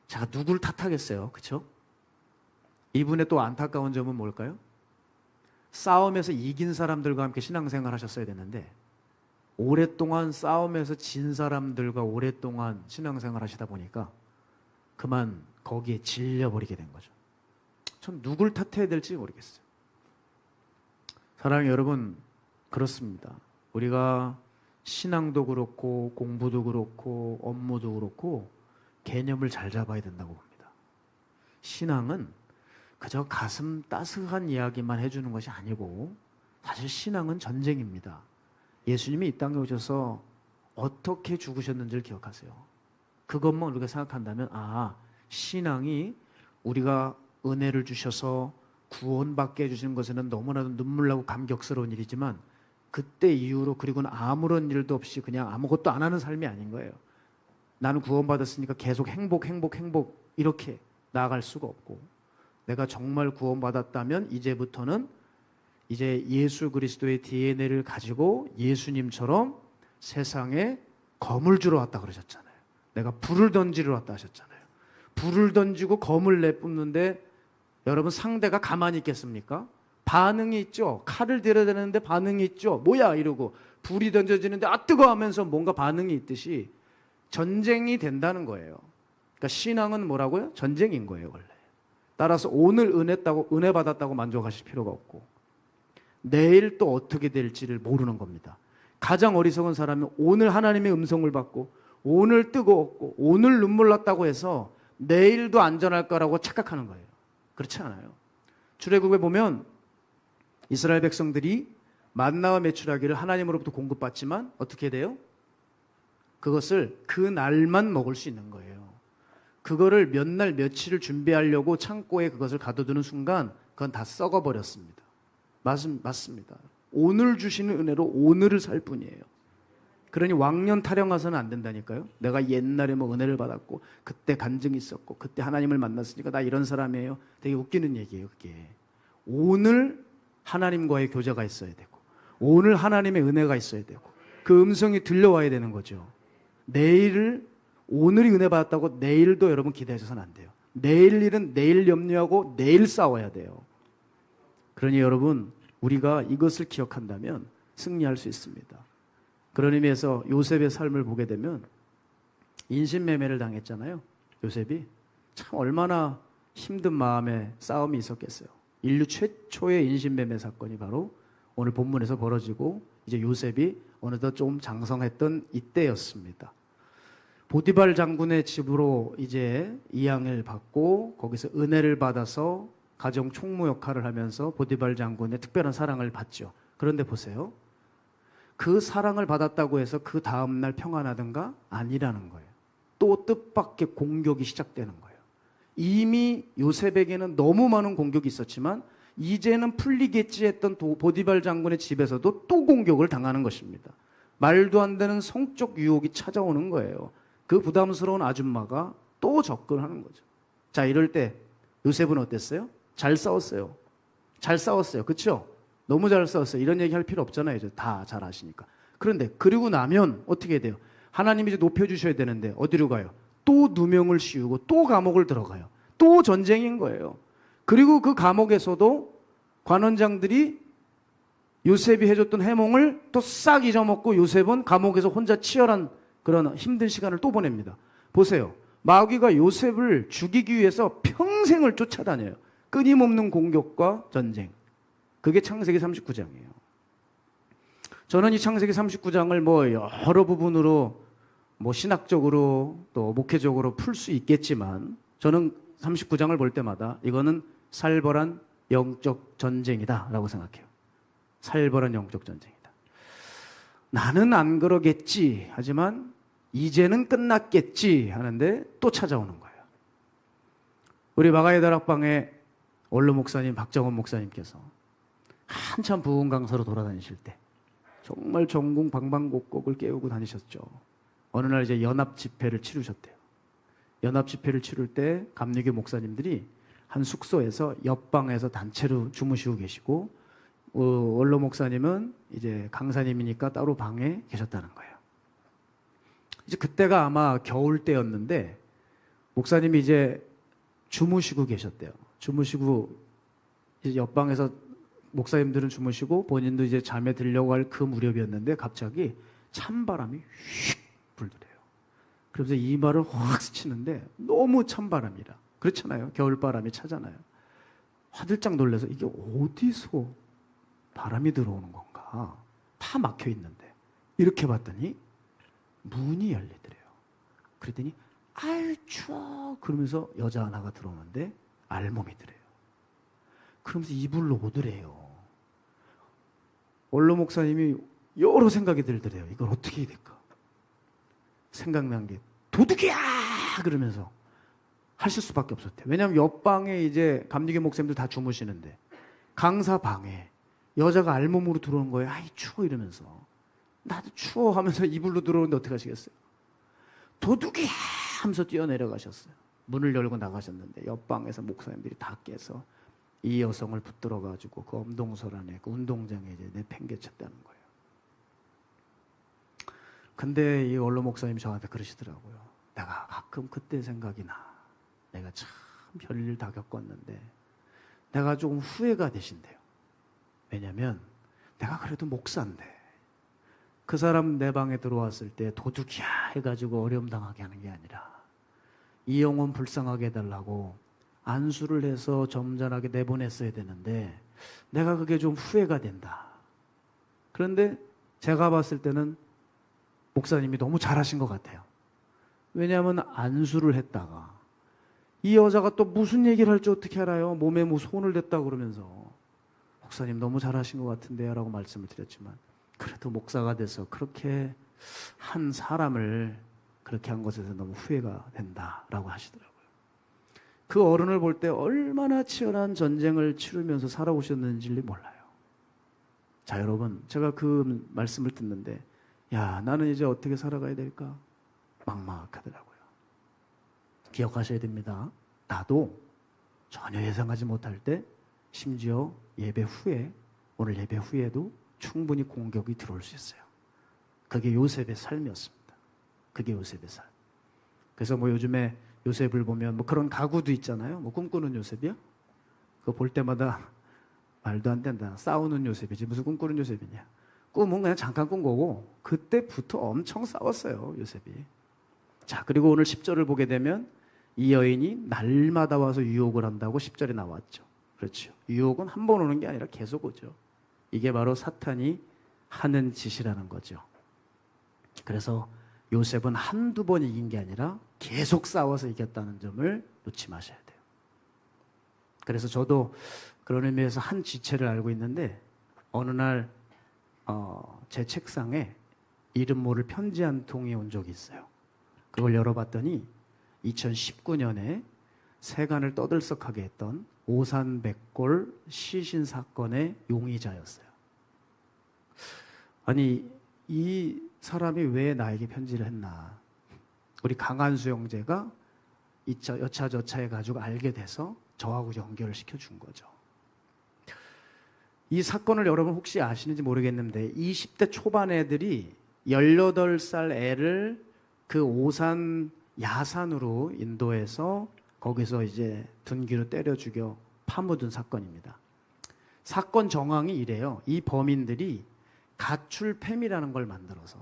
제가 누굴 탓하겠어요? 그렇죠? 이분의 또 안타까운 점은 뭘까요? 싸움에서 이긴 사람들과 함께 신앙생활 하셨어야 되는데 오랫동안 싸움에서 진 사람들과 오랫동안 신앙생활 하시다 보니까 그만 거기에 질려버리게 된 거죠. 전 누굴 탓해야 될지 모르겠어요. 사랑하는 여러분, 그렇습니다. 우리가 신앙도 그렇고 공부도 그렇고 업무도 그렇고 개념을 잘 잡아야 된다고 봅니다. 신앙은 그저 가슴 따스한 이야기만 해주는 것이 아니고 사실 신앙은 전쟁입니다. 예수님이 이 땅에 오셔서 어떻게 죽으셨는지를 기억하세요. 그것만 우리가 생각한다면 신앙이 우리가 은혜를 주셔서 구원받게 해주시는 것에는 너무나도 눈물나고 감격스러운 일이지만 그때 이후로 그리고는 아무런 일도 없이 그냥 아무것도 안 하는 삶이 아닌 거예요. 나는 구원받았으니까 계속 행복 이렇게 나아갈 수가 없고, 내가 정말 구원받았다면 이제부터는 이제 예수 그리스도의 DNA를 가지고 예수님처럼 세상에 검을 주러 왔다 그러셨잖아요. 내가 불을 던지러 왔다 하셨잖아요. 불을 던지고 검을 내뿜는데 여러분 상대가 가만히 있겠습니까? 반응이 있죠. 칼을 들여대는데 반응이 있죠. 뭐야 이러고, 불이 던져지는데 아 뜨거 하면서 뭔가 반응이 있듯이 전쟁이 된다는 거예요. 그러니까 신앙은 뭐라고요? 전쟁인 거예요 원래. 따라서 오늘 은혜 받았다고 만족하실 필요가 없고, 내일 또 어떻게 될지를 모르는 겁니다. 가장 어리석은 사람은 오늘 하나님의 음성을 받고, 오늘 뜨거웠고, 오늘 눈물 났다고 해서 내일도 안전할 거라고 착각하는 거예요. 그렇지 않아요. 출애굽에 보면 이스라엘 백성들이 만나와 메추라기를 하나님으로부터 공급받지만 어떻게 돼요? 그것을 그 날만 먹을 수 있는 거예요. 그거를 몇 날 며칠을 준비하려고 창고에 그것을 가둬두는 순간 그건 다 썩어버렸습니다. 맞습니다. 오늘 주시는 은혜로 오늘을 살 뿐이에요. 그러니 왕년 타령해서는 안 된다니까요. 내가 옛날에 뭐 은혜를 받았고 그때 간증이 있었고 그때 하나님을 만났으니까 나 이런 사람이에요. 되게 웃기는 얘기예요. 그게 오늘 하나님과의 교제가 있어야 되고, 오늘 하나님의 은혜가 있어야 되고, 그 음성이 들려와야 되는 거죠. 오늘이 은혜 받았다고 내일도 여러분 기대하셔서는 안 돼요. 내일 일은 내일 염려하고 내일 싸워야 돼요. 그러니 여러분, 우리가 이것을 기억한다면 승리할 수 있습니다. 그런 의미에서 요셉의 삶을 보게 되면 인신매매를 당했잖아요. 요셉이 참 얼마나 힘든 마음에 싸움이 있었겠어요. 인류 최초의 인신매매 사건이 바로 오늘 본문에서 벌어지고, 이제 요셉이 어느덧 좀 장성했던 이때였습니다. 보디발 장군의 집으로 이제 이양을 받고 거기서 은혜를 받아서 가정 총무 역할을 하면서 보디발 장군의 특별한 사랑을 받죠. 그런데 보세요. 그 사랑을 받았다고 해서 그 다음날 평안하던가? 아니라는 거예요. 또 뜻밖의 공격이 시작되는 거예요. 이미 요셉에게는 너무 많은 공격이 있었지만 이제는 풀리겠지 했던 보디발 장군의 집에서도 또 공격을 당하는 것입니다. 말도 안 되는 성적 유혹이 찾아오는 거예요. 그 부담스러운 아줌마가 또 접근하는 거죠. 자, 이럴 때 요셉은 어땠어요? 잘 싸웠어요. 잘 싸웠어요. 그렇죠? 너무 잘 싸웠어요. 이런 얘기 할 필요 없잖아요. 이제 다 잘 아시니까. 그런데 그리고 나면 어떻게 돼요? 하나님이 이제 높여주셔야 되는데 어디로 가요? 또 누명을 씌우고 또 감옥을 들어가요. 또 전쟁인 거예요. 그리고 그 감옥에서도 관원장들이 요셉이 해줬던 해몽을 또 싹 잊어먹고 요셉은 감옥에서 혼자 치열한 그런 힘든 시간을 또 보냅니다. 보세요. 마귀가 요셉을 죽이기 위해서 평생을 쫓아다녀요. 끊임없는 공격과 전쟁. 그게 창세기 39장이에요. 저는 이 창세기 39장을 뭐 여러 부분으로 뭐 신학적으로 또 목회적으로 풀 수 있겠지만, 저는 39장을 볼 때마다 이거는 살벌한 영적 전쟁이다라고 생각해요. 살벌한 영적 전쟁이다. 나는 안 그러겠지 하지만 이제는 끝났겠지 하는데 또 찾아오는 거예요. 우리 마가의 다락방에 원로 목사님 박정원 목사님께서 한참 부흥 강사로 돌아다니실 때 정말 전국 방방곡곡을 깨우고 다니셨죠. 어느 날 이제 연합 집회를 치르셨대요. 연합 집회를 치를 때 감리교 목사님들이 한 숙소에서 옆방에서 단체로 주무시고 계시고, 원로 목사님은 이제 강사님이니까 따로 방에 계셨다는 거예요. 이제 그때가 아마 겨울 때였는데 목사님이 이제 주무시고 계셨대요. 주무시고 이제 옆방에서 목사님들은 주무시고 본인도 이제 잠에 들려고 할 그 무렵이었는데 갑자기 찬바람이 휙 불더래요. 그러면서 이마를 확 스치는데 너무 찬바람이라. 그렇잖아요. 겨울바람이 차잖아요. 화들짝 놀라서 이게 어디서 바람이 들어오는 건가? 다 막혀 있는데. 이렇게 봤더니 문이 열리더래요. 그랬더니 아유 추워 그러면서 여자 하나가 들어오는데 알몸이더래요. 그러면서 이불로 오더래요. 원로 목사님이 여러 생각이 들더래요. 이걸 어떻게 해야 될까? 생각난 게 도둑이야 그러면서 하실 수밖에 없었대요. 왜냐하면 옆방에 이제 감리교 목사님들 다 주무시는데 강사 방에 여자가 알몸으로 들어오는 거예요. 아이 추워 이러면서. 나도 추워 하면서 이불로 들어오는데 어떻게 하시겠어요? 도둑이야 하면서 뛰어내려가셨어요. 문을 열고 나가셨는데 옆방에서 목사님들이 다 깨서 이 여성을 붙들어가지고 그 엄동설 안에 그 운동장에 이제 내팽개쳤다는 거예요. 근데 이 원로 목사님이 저한테 그러시더라고요. 내가 가끔 그때 생각이 나. 내가 참 별일 다 겪었는데 내가 조금 후회가 되신대요. 왜냐면 내가 그래도 목사인데 그 사람 내 방에 들어왔을 때 도둑이야 해가지고 어려움 당하게 하는 게 아니라 이 영혼 불쌍하게 해달라고 안수를 해서 점잖하게 내보냈어야 되는데 내가 그게 좀 후회가 된다. 그런데 제가 봤을 때는 목사님이 너무 잘하신 것 같아요. 왜냐하면 안수를 했다가 이 여자가 또 무슨 얘기를 할지 어떻게 알아요? 몸에 뭐 손을 댔다고 그러면서 목사님 너무 잘하신 것 같은데요 라고 말씀을 드렸지만 그래도 목사가 돼서 그렇게 한 사람을 그렇게 한 것에서 너무 후회가 된다라고 하시더라고요. 그 어른을 볼 때 얼마나 치열한 전쟁을 치르면서 살아오셨는지 몰라요. 자, 여러분, 제가 그 말씀을 듣는데 야, 나는 이제 어떻게 살아가야 될까? 막막하더라고요. 기억하셔야 됩니다. 나도 전혀 예상하지 못할 때 심지어 예배 후에 오늘 예배 후에도 충분히 공격이 들어올 수 있어요. 그게 요셉의 삶이었습니다. 그게 요셉의 삶. 그래서 뭐 요즘에 요셉을 보면 뭐 그런 가구도 있잖아요. 뭐 꿈꾸는 요셉이야? 그거 볼 때마다 말도 안 된다. 싸우는 요셉이지 무슨 꿈꾸는 요셉이냐. 꿈은 그냥 잠깐 꾼 거고 그때부터 엄청 싸웠어요. 요셉이. 자, 그리고 오늘 10절을 보게 되면 이 여인이 날마다 와서 유혹을 한다고 10절에 나왔죠. 그렇죠. 유혹은 한 번 오는 게 아니라 계속 오죠. 이게 바로 사탄이 하는 짓이라는 거죠. 그래서 요셉은 한두 번 이긴 게 아니라 계속 싸워서 이겼다는 점을 놓지 마셔야 돼요. 그래서 저도 그런 의미에서 한 지체를 알고 있는데 어느 날 제 책상에 이름 모를 편지 한 통이 온 적이 있어요. 그걸 열어봤더니 2019년에 세간을 떠들썩하게 했던 오산백골 시신 사건의 용의자였어요. 아니, 이 사람이 왜 나에게 편지를 했나? 우리 강한수 형제가 여차저차 해가지고 알게 돼서 저하고 연결을 시켜준 거죠. 이 사건을 여러분 혹시 아시는지 모르겠는데 20대 초반 애들이 18살 애를 그 오산 야산으로 인도해서 거기서 이제 둔기로 때려 죽여 파묻은 사건입니다. 사건 정황이 이래요. 이 범인들이 가출팸이라는 걸 만들어서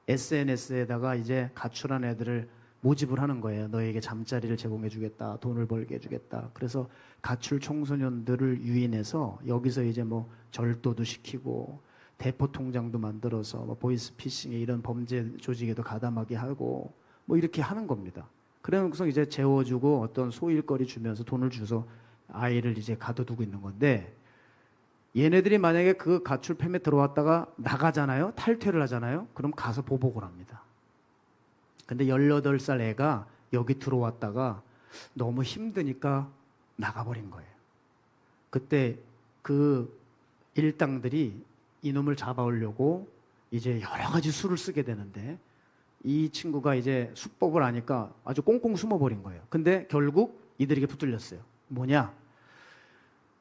SNS에다가 이제 가출한 애들을 모집을 하는 거예요. 너에게 잠자리를 제공해 주겠다. 돈을 벌게 해 주겠다. 그래서 가출 청소년들을 유인해서 여기서 이제 뭐 절도도 시키고 대포 통장도 만들어서 뭐 보이스피싱에 이런 범죄 조직에도 가담하게 하고 뭐 이렇게 하는 겁니다. 그래서 이제 재워주고 어떤 소일거리 주면서 돈을 주서 아이를 이제 가둬두고 있는 건데 얘네들이 만약에 그 가출팸에 들어왔다가 나가잖아요. 탈퇴를 하잖아요. 그럼 가서 보복을 합니다. 근데 18살 애가 여기 들어왔다가 너무 힘드니까 나가버린 거예요. 그때 그 일당들이 이놈을 잡아오려고 이제 여러 가지 수를 쓰게 되는데 이 친구가 이제 수법을 아니까 아주 꽁꽁 숨어버린 거예요. 근데 결국 이들에게 붙들렸어요. 뭐냐?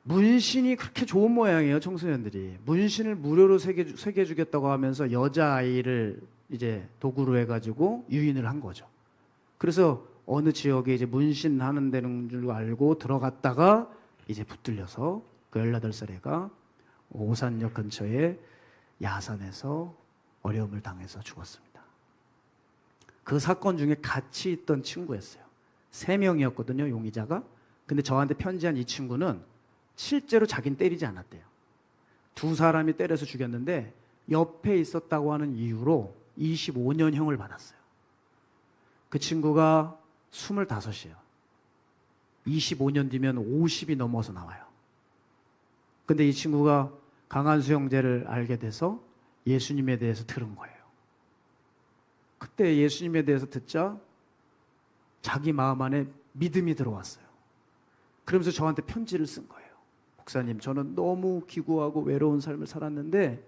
문신이 그렇게 좋은 모양이에요. 청소년들이. 문신을 무료로 새겨주겠다고 하면서 여자아이를 이제 도구로 해가지고 유인을 한 거죠. 그래서 어느 지역에 이제 문신하는 데는 줄 알고 들어갔다가 이제 붙들려서 그 18살 애가 오산역 근처에 야산에서 어려움을 당해서 죽었습니다. 그 사건 중에 같이 있던 친구였어요. 3명이었거든요, 용의자가. 근데 저한테 편지한 이 친구는 실제로 자기는 때리지 않았대요. 2사람이 때려서 죽였는데 옆에 있었다고 하는 이유로 25년형을 받았어요. 그 친구가 25이에요. 25년 뒤면 50이 넘어서 나와요. 근데 이 친구가 강한수 형제를 알게 돼서 예수님에 대해서 들은 거예요. 그때 예수님에 대해서 듣자 자기 마음 안에 믿음이 들어왔어요. 그러면서 저한테 편지를 쓴 거예요. 목사님, 저는 너무 기구하고 외로운 삶을 살았는데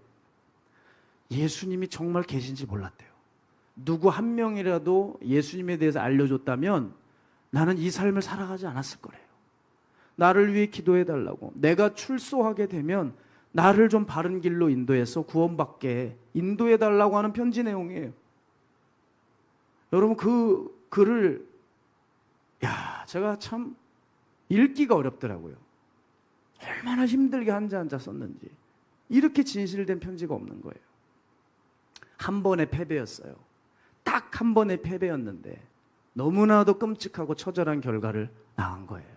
예수님이 정말 계신지 몰랐대요. 누구 한 명이라도 예수님에 대해서 알려줬다면 나는 이 삶을 살아가지 않았을 거래요. 나를 위해 기도해 달라고, 내가 출소하게 되면 나를 좀 바른 길로 인도해서 구원받게 인도해 달라고 하는 편지 내용이에요. 여러분, 그 글을 제가 참 읽기가 어렵더라고요. 얼마나 힘들게 한자 한자 썼는지. 이렇게 진실된 편지가 없는 거예요. 한 번의 패배였어요. 딱 한 번의 패배였는데 너무나도 끔찍하고 처절한 결과를 낳은 거예요.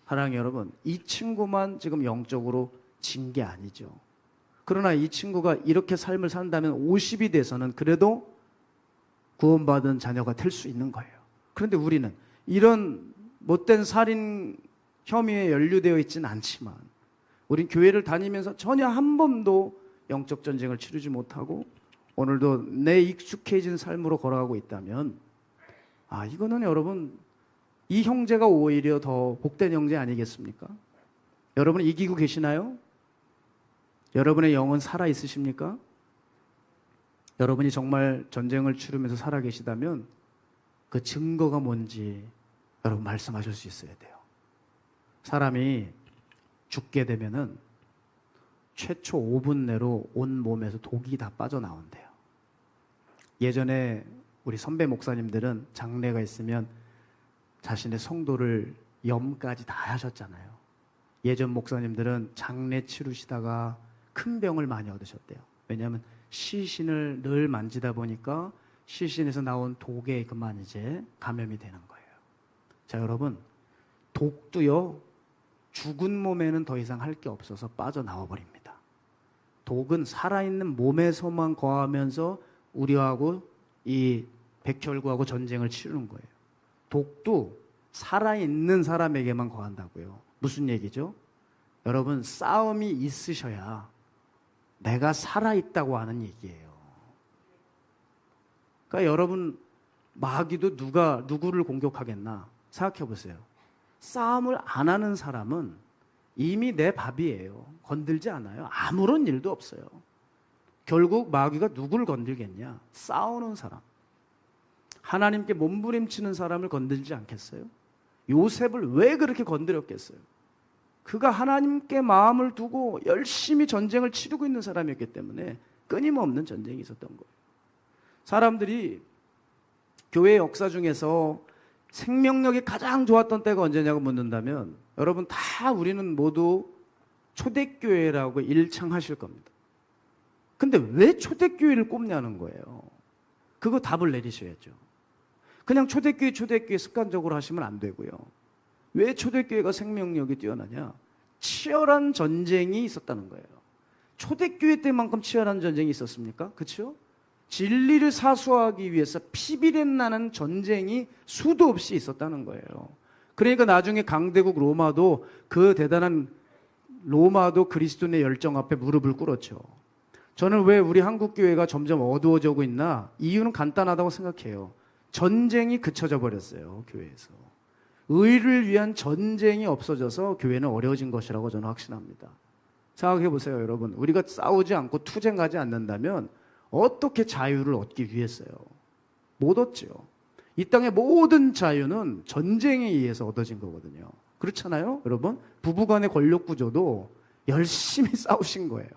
사랑하는 여러분, 이 친구만 지금 영적으로 진 게 아니죠. 그러나 이 친구가 이렇게 삶을 산다면 50이 돼서는 그래도 구원받은 자녀가 될 수 있는 거예요. 그런데 우리는 이런 못된 살인 혐의에 연루되어 있지는 않지만 우린 교회를 다니면서 전혀 한 번도 영적 전쟁을 치르지 못하고 오늘도 내 익숙해진 삶으로 걸어가고 있다면 이거는 여러분, 이 형제가 오히려 더 복된 형제 아니겠습니까? 여러분 이기고 계시나요? 여러분의 영은 살아 있으십니까? 여러분이 정말 전쟁을 치르면서 살아 계시다면 그 증거가 뭔지 여러분 말씀하실 수 있어야 돼요. 사람이 죽게 되면은 최초 5분 내로 온 몸에서 독이 다 빠져나온대요. 예전에 우리 선배 목사님들은 장례가 있으면 자신의 성도를 염까지 다 하셨잖아요. 예전 목사님들은 장례 치르시다가 큰 병을 많이 얻으셨대요. 왜냐하면 시신을 늘 만지다 보니까 시신에서 나온 독에 그만 이제 감염이 되는 거예요. 자, 여러분, 독도요, 죽은 몸에는 더 이상 할 게 없어서 빠져나와 버립니다. 독은 살아있는 몸에서만 거하면서 우리하고 이 백혈구하고 전쟁을 치르는 거예요. 독도 살아있는 사람에게만 거한다고요. 무슨 얘기죠? 여러분, 싸움이 있으셔야 내가 살아있다고 하는 얘기예요. 그러니까 여러분, 마귀도 누구를 공격하겠나 생각해 보세요. 싸움을 안 하는 사람은 이미 내 밥이에요. 건들지 않아요. 아무런 일도 없어요. 결국 마귀가 누구를 건들겠냐? 싸우는 사람. 하나님께 몸부림치는 사람을 건들지 않겠어요? 요셉을 왜 그렇게 건드렸겠어요? 그가 하나님께 마음을 두고 열심히 전쟁을 치르고 있는 사람이었기 때문에 끊임없는 전쟁이 있었던 거예요. 사람들이 교회 역사 중에서 생명력이 가장 좋았던 때가 언제냐고 묻는다면 여러분, 다 우리는 모두 초대교회라고 일창하실 겁니다. 근데 왜 초대교회를 꼽냐는 거예요. 그거 답을 내리셔야죠. 그냥 초대교회 습관적으로 하시면 안 되고요. 왜 초대교회가 생명력이 뛰어나냐? 치열한 전쟁이 있었다는 거예요. 초대교회 때만큼 치열한 전쟁이 있었습니까? 그렇죠? 진리를 사수하기 위해서 피비린 나는 전쟁이 수도 없이 있었다는 거예요. 그러니까 나중에 강대국 로마도 그 대단한 로마도 그리스도인의 열정 앞에 무릎을 꿇었죠. 저는 왜 우리 한국교회가 점점 어두워지고 있나? 이유는 간단하다고 생각해요. 전쟁이 그쳐져 버렸어요, 교회에서. 의를 위한 전쟁이 없어져서 교회는 어려워진 것이라고 저는 확신합니다. 생각해 보세요, 여러분. 우리가 싸우지 않고 투쟁하지 않는다면 어떻게 자유를 얻기 위해서요? 못 얻죠. 이 땅의 모든 자유는 전쟁에 의해서 얻어진 거거든요. 그렇잖아요, 여러분? 부부간의 권력 구조도 열심히 싸우신 거예요.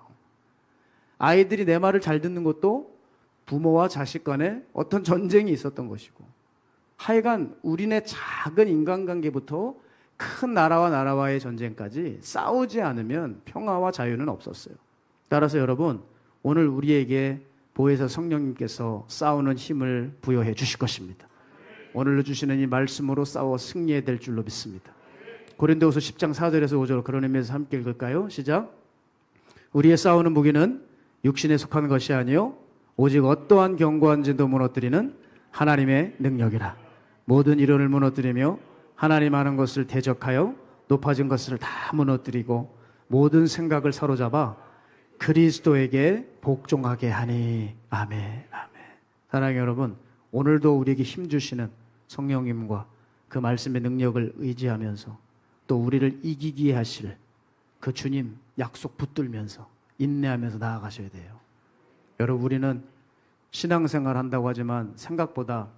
아이들이 내 말을 잘 듣는 것도 부모와 자식 간에 어떤 전쟁이 있었던 것이고, 하여간 우리네 작은 인간관계부터 큰 나라와 나라와의 전쟁까지 싸우지 않으면 평화와 자유는 없었어요. 따라서 여러분, 오늘 우리에게 보혜사 성령님께서 싸우는 힘을 부여해 주실 것입니다. 오늘로 주시는 이 말씀으로 싸워 승리해야 될 줄로 믿습니다. 고린도후서 10장 4절에서 5절 그런 의미에서 함께 읽을까요? 시작. 우리의 싸우는 무기는 육신에 속한 것이 아니요 오직 어떠한 견고한 진도 무너뜨리는 하나님의 능력이라. 모든 이론을 무너뜨리며 하나님 하는 것을 대적하여 높아진 것을 다 무너뜨리고 모든 생각을 사로잡아 그리스도에게 복종하게 하니. 아멘. 아멘. 사랑하는 여러분, 오늘도 우리에게 힘 주시는 성령님과 그 말씀의 능력을 의지하면서 또 우리를 이기게 하실 그 주님 약속 붙들면서 인내하면서 나아가셔야 돼요. 여러분, 우리는 신앙생활 한다고 하지만 생각보다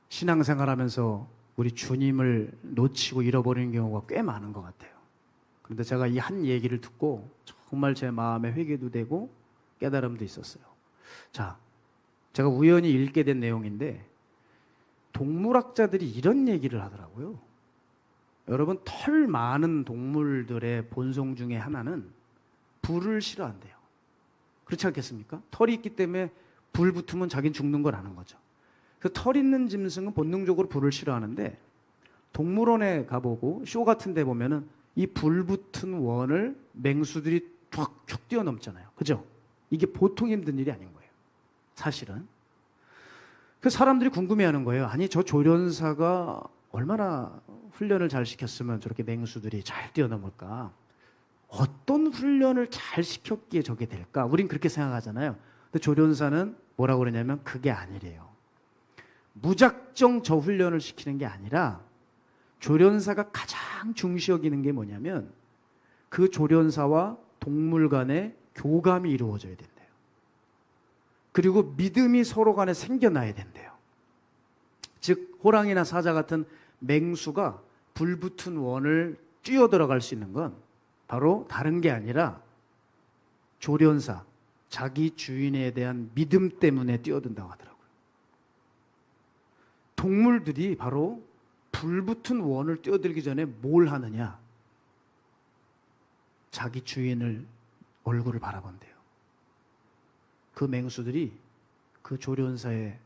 신앙생활 하면서 우리 주님을 놓치고 잃어버리는 경우가 꽤 많은 것 같아요. 그런데 제가 이 한 얘기를 듣고 정말 제 마음에 회개도 되고 깨달음도 있었어요. 자, 제가 우연히 읽게 된 내용인데 동물학자들이 이런 얘기를 하더라고요. 여러분, 털 많은 동물들의 본성 중에 하나는 불을 싫어한대요. 그렇지 않겠습니까? 털이 있기 때문에 불 붙으면 자기는 죽는 걸 아는 거죠. 그 털 있는 짐승은 본능적으로 불을 싫어하는데 동물원에 가보고 쇼 같은 데 보면은 이 불 붙은 원을 맹수들이 툭툭 뛰어넘잖아요. 그죠? 이게 보통 힘든 일이 아닌 거예요. 사실은. 그 사람들이 궁금해하는 거예요. 아니, 저 조련사가 얼마나 훈련을 잘 시켰으면 저렇게 맹수들이 잘 뛰어넘을까? 어떤 훈련을 잘 시켰기에 저게 될까? 우린 그렇게 생각하잖아요. 근데 조련사는 뭐라고 그러냐면 그게 아니래요. 무작정 저 훈련을 시키는 게 아니라 조련사가 가장 중시 여기는 게 뭐냐면 그 조련사와 동물 간의 교감이 이루어져야 된대요. 그리고 믿음이 서로 간에 생겨나야 된대요. 즉 호랑이나 사자 같은 맹수가 불붙은 원을 뛰어들어갈 수 있는 건 바로 다른 게 아니라 조련사, 자기 주인에 대한 믿음 때문에 뛰어든다고 하더라고요. 동물들이 바로 불붙은 원을 뛰어들기 전에 뭘 하느냐? 자기 주인을 얼굴을 바라본대요. 그 맹수들이 그 조련사의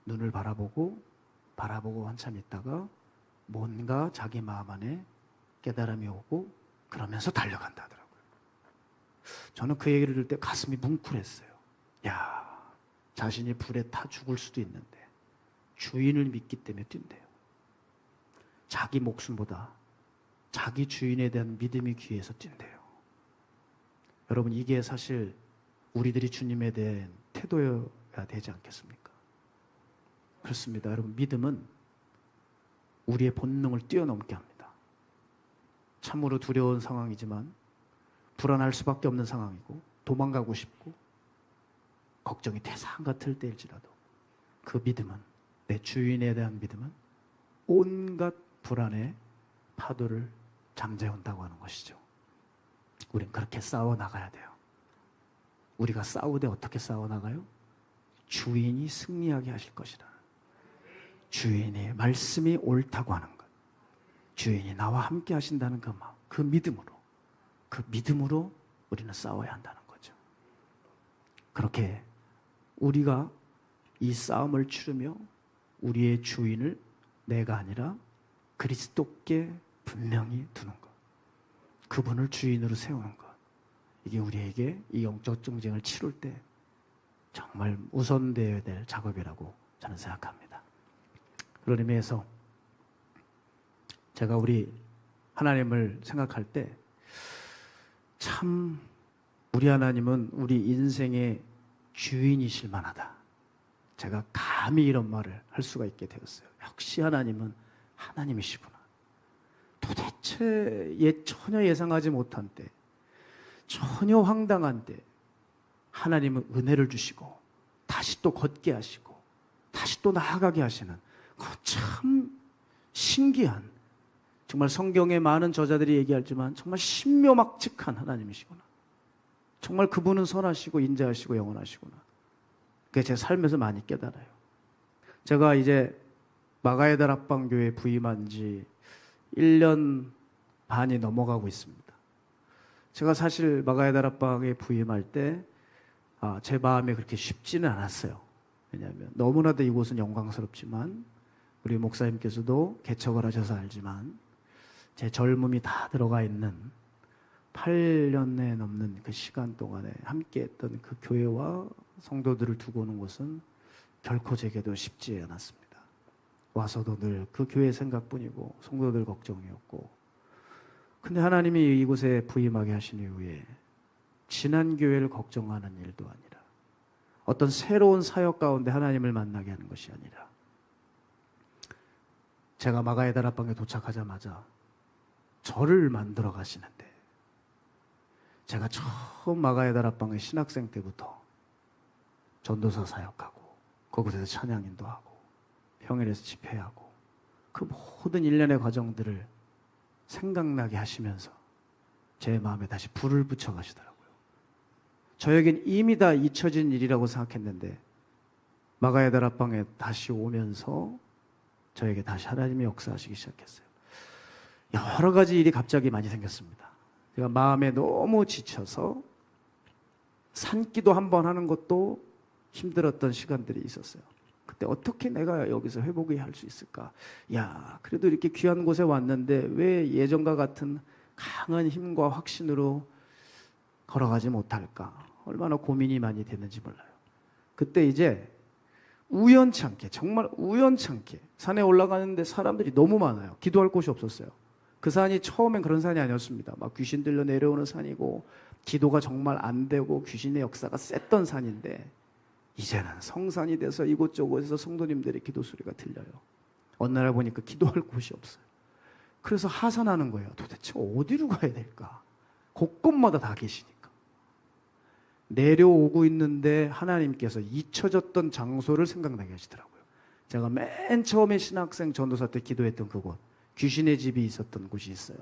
눈을 바라보고 한참 있다가 뭔가 자기 마음 안에 깨달음이 오고 그러면서 달려간다 하더라고요. 저는 그 얘기를 들을 때 가슴이 뭉클했어요. 야, 자신이 불에 타 죽을 수도 있는데 주인을 믿기 때문에 뛴대요. 자기 목숨보다 자기 주인에 대한 믿음이 귀해서 뛴대요. 여러분, 이게 사실 우리들이 주님에 대한 태도여야 되지 않겠습니까? 그렇습니다. 여러분, 믿음은 우리의 본능을 뛰어넘게 합니다. 참으로 두려운 상황이지만 불안할 수밖에 없는 상황이고 도망가고 싶고 걱정이 태산 같을 때일지라도 그 믿음은, 내 주인에 대한 믿음은 온갖 불안의 파도를 잠재운다고 하는 것이죠. 우린 그렇게 싸워나가야 돼요. 우리가 싸우되 어떻게 싸워나가요? 주인이 승리하게 하실 것이라. 주인의 말씀이 옳다고 하는 것. 주인이 나와 함께 하신다는 그 마음, 그 믿음으로 우리는 싸워야 한다는 거죠. 그렇게 우리가 이 싸움을 치르며 우리의 주인을 내가 아니라 그리스도께 분명히 두는 것, 그분을 주인으로 세우는 것, 이게 우리에게 이 영적 전쟁을 치룰 때 정말 우선되어야 될 작업이라고 저는 생각합니다. 그런 의미에서 제가 우리 하나님을 생각할 때 참 우리 하나님은 우리 인생의 주인이실 만하다. 제가 감히 이런 말을 할 수가 있게 되었어요. 역시 하나님은 하나님이시구나. 도대체 전혀 예상하지 못한 때, 전혀 황당한 때 하나님은 은혜를 주시고 다시 또 걷게 하시고 다시 또 나아가게 하시는 그 참 신기한, 정말 성경에 많은 저자들이 얘기하지만 정말 신묘막측한 하나님이시구나. 정말 그분은 선하시고 인자하시고 영원하시구나. 그게 제 삶에서 많이 깨달아요. 제가 이제 마가에달 합방교회 부임한 지 1년 반이 넘어가고 있습니다. 제가 사실 마가에달 합방에 부임할 때 제 마음에 그렇게 쉽지는 않았어요. 왜냐하면 너무나도 이곳은 영광스럽지만 우리 목사님께서도 개척을 하셔서 알지만 제 젊음이 다 들어가 있는 8년에 넘는 그 시간 동안에 함께했던 그 교회와 성도들을 두고 오는 것은 결코 제게도 쉽지 않았습니다. 와서도 늘 그 교회 생각뿐이고 성도들 걱정이었고, 근데 하나님이 이곳에 부임하게 하신 이후에 지난 교회를 걱정하는 일도 아니라 어떤 새로운 사역 가운데 하나님을 만나게 하는 것이 아니라, 제가 마가에달 합방에 도착하자마자 저를 만들어 가시는데, 제가 처음 마가에달 합방의 신학생 때부터 전도사 사역하고 그곳에서 찬양인도 하고 평일에서 집회하고 그 모든 일련의 과정들을 생각나게 하시면서 제 마음에 다시 불을 붙여 가시더라고요. 저에겐 이미 다 잊혀진 일이라고 생각했는데 마가의 다락방에 다시 오면서 저에게 다시 하나님의 역사하시기 시작했어요. 여러 가지 일이 갑자기 많이 생겼습니다. 제가 마음에 너무 지쳐서 산기도 한번 하는 것도 힘들었던 시간들이 있었어요. 그때 어떻게 내가 여기서 회복이 할 수 있을까? 야, 그래도 이렇게 귀한 곳에 왔는데 왜 예전과 같은 강한 힘과 확신으로 걸어가지 못할까? 얼마나 고민이 많이 됐는지 몰라요. 그때 이제 우연찮게, 정말 우연찮게 산에 올라가는데 사람들이 너무 많아요. 기도할 곳이 없었어요. 그 산이 처음엔 그런 산이 아니었습니다. 막 귀신 들려 내려오는 산이고 기도가 정말 안 되고 귀신의 역사가 셌던 산인데 이제는 성산이 돼서 이곳저곳에서 성도님들의 기도 소리가 들려요. 어느 날 보니까 기도할 곳이 없어요. 그래서 하산하는 거예요. 도대체 어디로 가야 될까? 곳곳마다 다 계시니까. 내려오고 있는데 하나님께서 잊혀졌던 장소를 생각나게 하시더라고요. 제가 맨 처음에 신학생 전도사 때 기도했던 그곳, 귀신의 집이 있었던 곳이 있어요.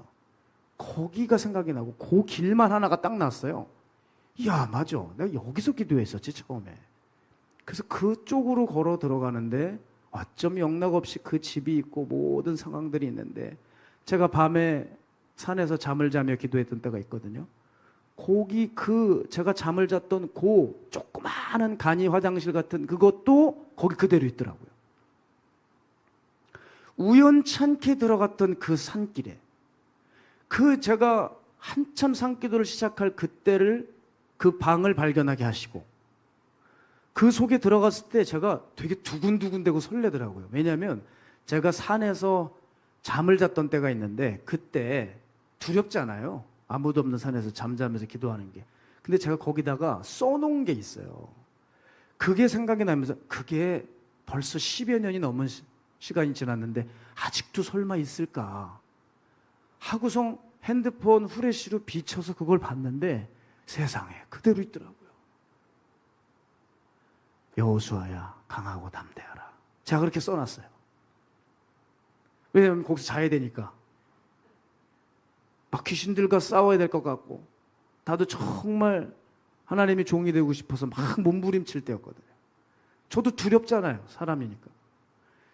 거기가 생각이 나고 그 길만 하나가 딱 났어요. 이야, 맞아. 내가 여기서 기도했었지 처음에. 그래서 그쪽으로 걸어 들어가는데 어쩜 영락없이 그 집이 있고 모든 상황들이 있는데 제가 밤에 산에서 잠을 자며 기도했던 때가 있거든요. 거기 제가 잠을 잤던 그 조그마한 간이 화장실 같은 그것도 거기 그대로 있더라고요. 우연찮게 들어갔던 그 산길에 제가 한참 산기도를 시작할 그때를 그 방을 발견하게 하시고 그 속에 들어갔을 때 제가 되게 두근두근대고 설레더라고요. 왜냐하면 제가 산에서 잠을 잤던 때가 있는데 그때 두렵잖아요. 아무도 없는 산에서 잠자면서 기도하는 게. 근데 제가 거기다가 써놓은 게 있어요. 그게 생각이 나면서 그게 벌써 10여 년이 넘은 시간이 지났는데 아직도 설마 있을까 하고서 핸드폰 후레쉬로 비춰서 그걸 봤는데 세상에 그대로 있더라고요. 여호수아야 강하고 담대하라. 제가 그렇게 써놨어요. 왜냐하면 거기서 자야 되니까. 막 귀신들과 싸워야 될 것 같고 나도 정말 하나님의 종이 되고 싶어서 막 몸부림칠 때였거든요. 저도 두렵잖아요. 사람이니까.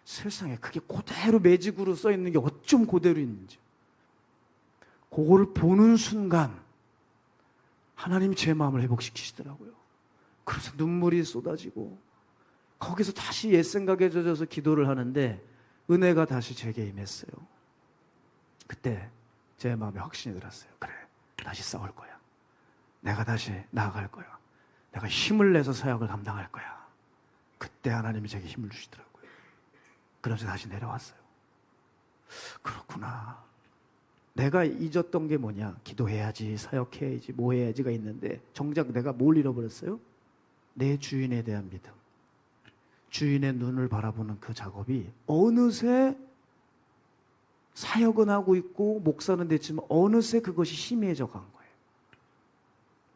세상에 그게 그대로 매직으로 써있는 게 어쩜 그대로 있는지. 그거를 보는 순간 하나님이 제 마음을 회복시키시더라고요. 그래서 눈물이 쏟아지고 거기서 다시 옛 생각에 젖어서 기도를 하는데 은혜가 다시 제게 임했어요. 그때 제 마음에 확신이 들었어요. 그래, 다시 싸울 거야. 내가 다시 나아갈 거야. 내가 힘을 내서 사역을 감당할 거야. 그때 하나님이 제게 힘을 주시더라고요. 그러면서 다시 내려왔어요. 그렇구나. 내가 잊었던 게 뭐냐? 기도해야지, 사역해야지, 뭐 해야지가 있는데 정작 내가 뭘 잃어버렸어요? 내 주인에 대한 믿음. 주인의 눈을 바라보는 그 작업이 어느새 사역은 하고 있고 목사는 됐지만 어느새 그것이 희미해져 간 거예요.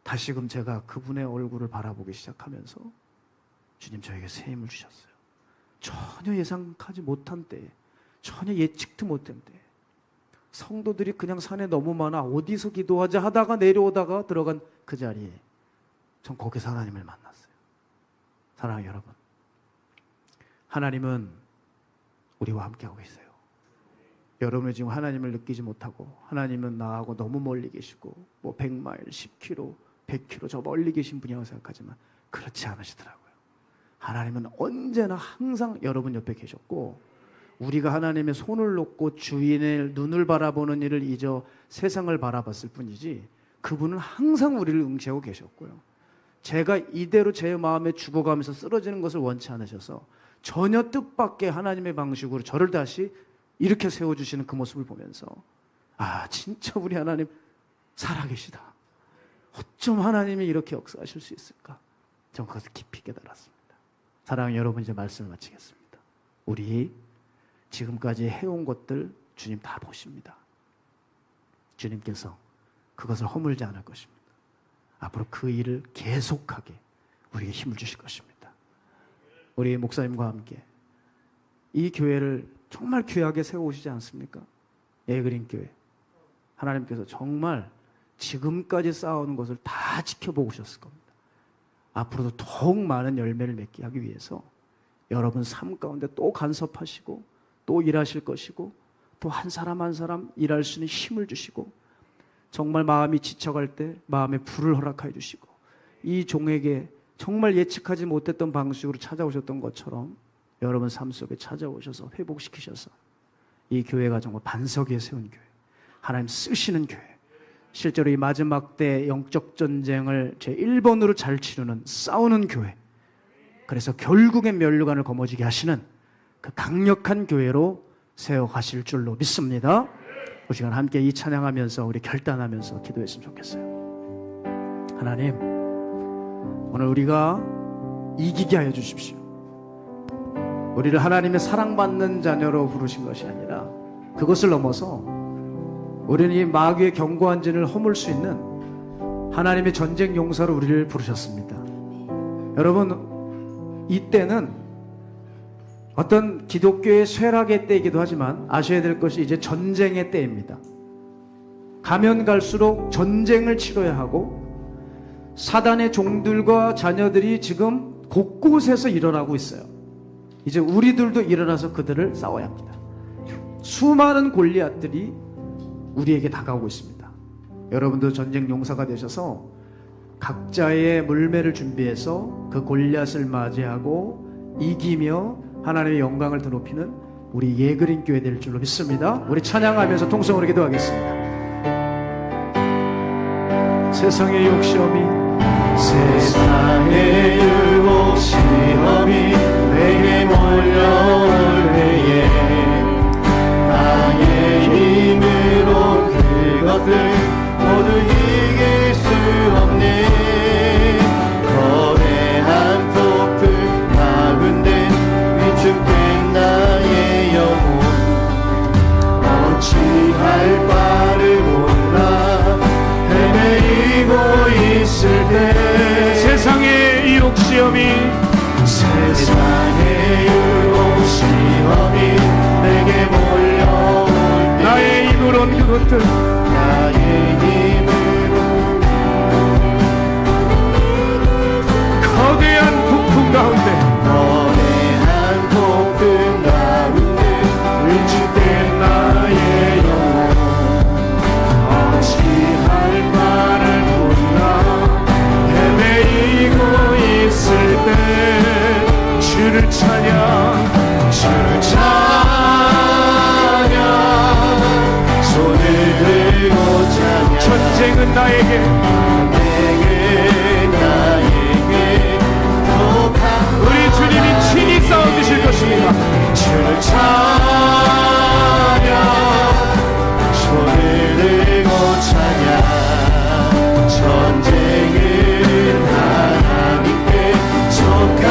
다시금 제가 그분의 얼굴을 바라보기 시작하면서 주님 저에게 새 힘을 주셨어요. 전혀 예상하지 못한 때에, 전혀 예측도 못한 때에 성도들이 그냥 산에 너무 많아 어디서 기도하자 하다가 내려오다가 들어간 그 자리에 전 거기서 하나님을 만났어요. 사랑하는 여러분, 하나님은 우리와 함께하고 있어요. 여러분은 지금 하나님을 느끼지 못하고 하나님은 나하고 너무 멀리 계시고 뭐 100마일, 10km, 100km 저 멀리 계신 분이라고 생각하지만 그렇지 않으시더라고요. 하나님은 언제나 항상 여러분 옆에 계셨고 우리가 하나님의 손을 놓고 주인의 눈을 바라보는 일을 잊어 세상을 바라봤을 뿐이지 그분은 항상 우리를 응시하고 계셨고요. 제가 이대로 제 마음에 죽어가면서 쓰러지는 것을 원치 않으셔서 전혀 뜻밖의 하나님의 방식으로 저를 다시 이렇게 세워주시는 그 모습을 보면서 아, 진짜 우리 하나님 살아계시다. 어쩜 하나님이 이렇게 역사하실 수 있을까? 전 그것을 깊이 깨달았습니다. 사랑하는 여러분, 이제 말씀을 마치겠습니다. 우리 지금까지 해온 것들 주님 다 보십니다. 주님께서 그것을 허물지 않을 것입니다. 앞으로 그 일을 계속하게 우리에게 힘을 주실 것입니다. 우리 목사님과 함께 이 교회를 정말 귀하게 세우시지 않습니까? 예그린 교회. 하나님께서 정말 지금까지 쌓아오는 것을 다 지켜보고 오셨을 겁니다. 앞으로도 더욱 많은 열매를 맺게 하기 위해서 여러분 삶 가운데 또 간섭하시고 또 일하실 것이고 또 한 사람 한 사람 일할 수 있는 힘을 주시고 정말 마음이 지쳐갈 때 마음의 불을 허락하여 주시고 이 종에게 정말 예측하지 못했던 방식으로 찾아오셨던 것처럼 여러분 삶 속에 찾아오셔서 회복시키셔서 이 교회가 정말 반석 위에 세운 교회, 하나님 쓰시는 교회, 실제로 이 마지막 때 영적 전쟁을 제1번으로 잘 치르는 싸우는 교회, 그래서 결국엔 면류관을 거머쥐게 하시는 그 강력한 교회로 세워가실 줄로 믿습니다. 이 시간 함께 이 찬양하면서 우리 결단하면서 기도했으면 좋겠어요. 하나님, 오늘 우리가 이기게 하여 주십시오. 우리를 하나님의 사랑받는 자녀로 부르신 것이 아니라 그것을 넘어서 우리는 이 마귀의 견고한 진을 허물 수 있는 하나님의 전쟁 용사로 우리를 부르셨습니다. 여러분, 이때는 어떤 기독교의 쇠락의 때이기도 하지만 아셔야 될 것이 이제 전쟁의 때입니다. 가면 갈수록 전쟁을 치러야 하고 사단의 종들과 자녀들이 지금 곳곳에서 일어나고 있어요. 이제 우리들도 일어나서 그들을 싸워야 합니다. 수많은 골리앗들이 우리에게 다가오고 있습니다. 여러분도 전쟁 용사가 되셔서 각자의 물매를 준비해서 그 골리앗을 맞이하고 이기며 하나님의 영광을 드높이는 우리 예그린 교회 될 줄로 믿습니다. 우리 찬양하면서 통성으로 기도하겠습니다. 세상의 욕심이 내게 몰려올 때에 나의 힘으로 그것들 모두 이길 수 없네. 거대한 폭풍 가운데 위축된 나의 영혼 어찌할 바를 몰라 헤매이고 있을 때 세상의 유혹 시험이 내게 몰려올 때 나의 힘으로 온 그것들 나의 힘으로 거대한 폭풍 가운데 위축된 나의 영혼 어찌할 바를 몰라 헤매이고 있을 때 주를 찬양 손을 들고 찬양 전쟁은 나에게 우리 주님이 친히 싸워주실 것입니다. 주를 찬양 손을 들고 찬양 전쟁은 하나님께 속한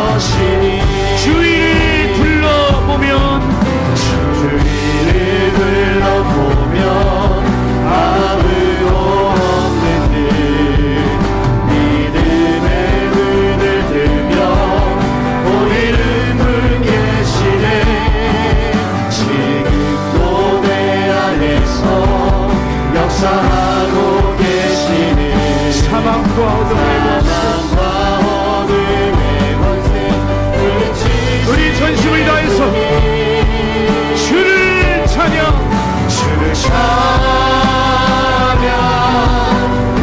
것이니 주위를 둘러보면 아무도 없는 듯 믿음의 눈을 들며 우리는 분 계시네. 지금도 내 안에서 역사하고 계시네. 사망과 어둠의 권세 우리 전심을 다해서 주를 찬양 주를 찬양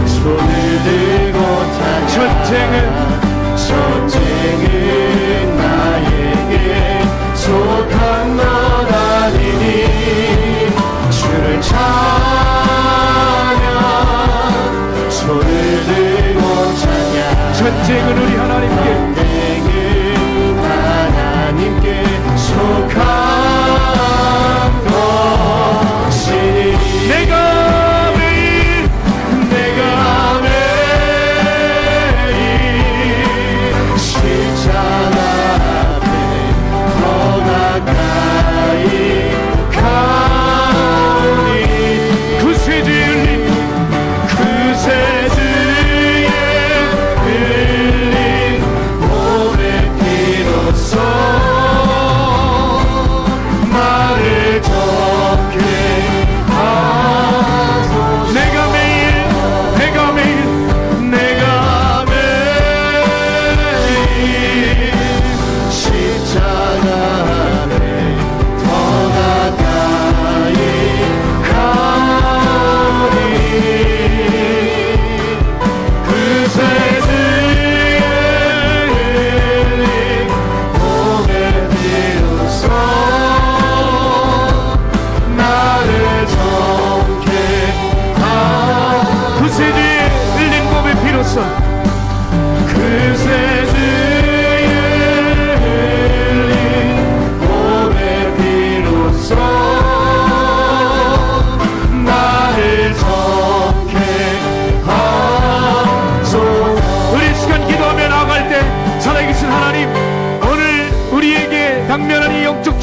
손을 들고 찬양 전쟁은 나에게 속한 것 아니니 주를 찬양 손을 들고 찬양 전쟁은 우리 하나님께 전쟁은 하나님께 속한 내가 매일 십자가 앞에 더 가까이 가오니 그새 주의 그새 주의 흘린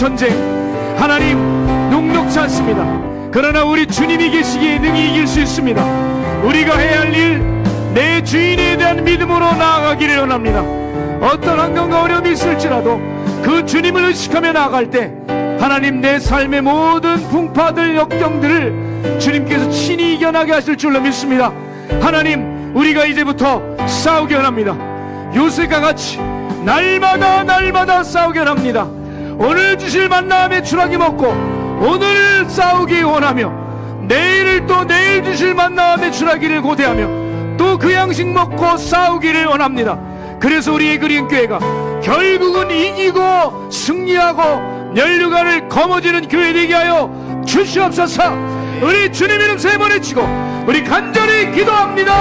전쟁 하나님 녹록지 않습니다. 그러나 우리 주님이 계시기에 능히 이길 수 있습니다. 우리가 해야 할 일, 내 주인에 대한 믿음으로 나아가기를 원합니다. 어떤 환경과 어려움이 있을지라도 그 주님을 의식하며 나아갈 때 하나님 내 삶의 모든 풍파들 역경들을 주님께서 친히 이겨나게 하실 줄로 믿습니다. 하나님, 우리가 이제부터 싸우게 원합니다. 요셉과 같이 날마다 싸우게 원합니다. 오늘 주실 만남의 추락이 먹고 오늘을 싸우기 원하며 내일을 또 내일 주실 만남의 추락기를 고대하며 또 그 양식 먹고 싸우기를 원합니다. 그래서 우리의 그린 교회가 결국은 이기고 승리하고 멸류관을 거머쥐는 교회 되게 하여 주시옵소서. 우리 주님 이름 세 번 외치고 우리 간절히 기도합니다.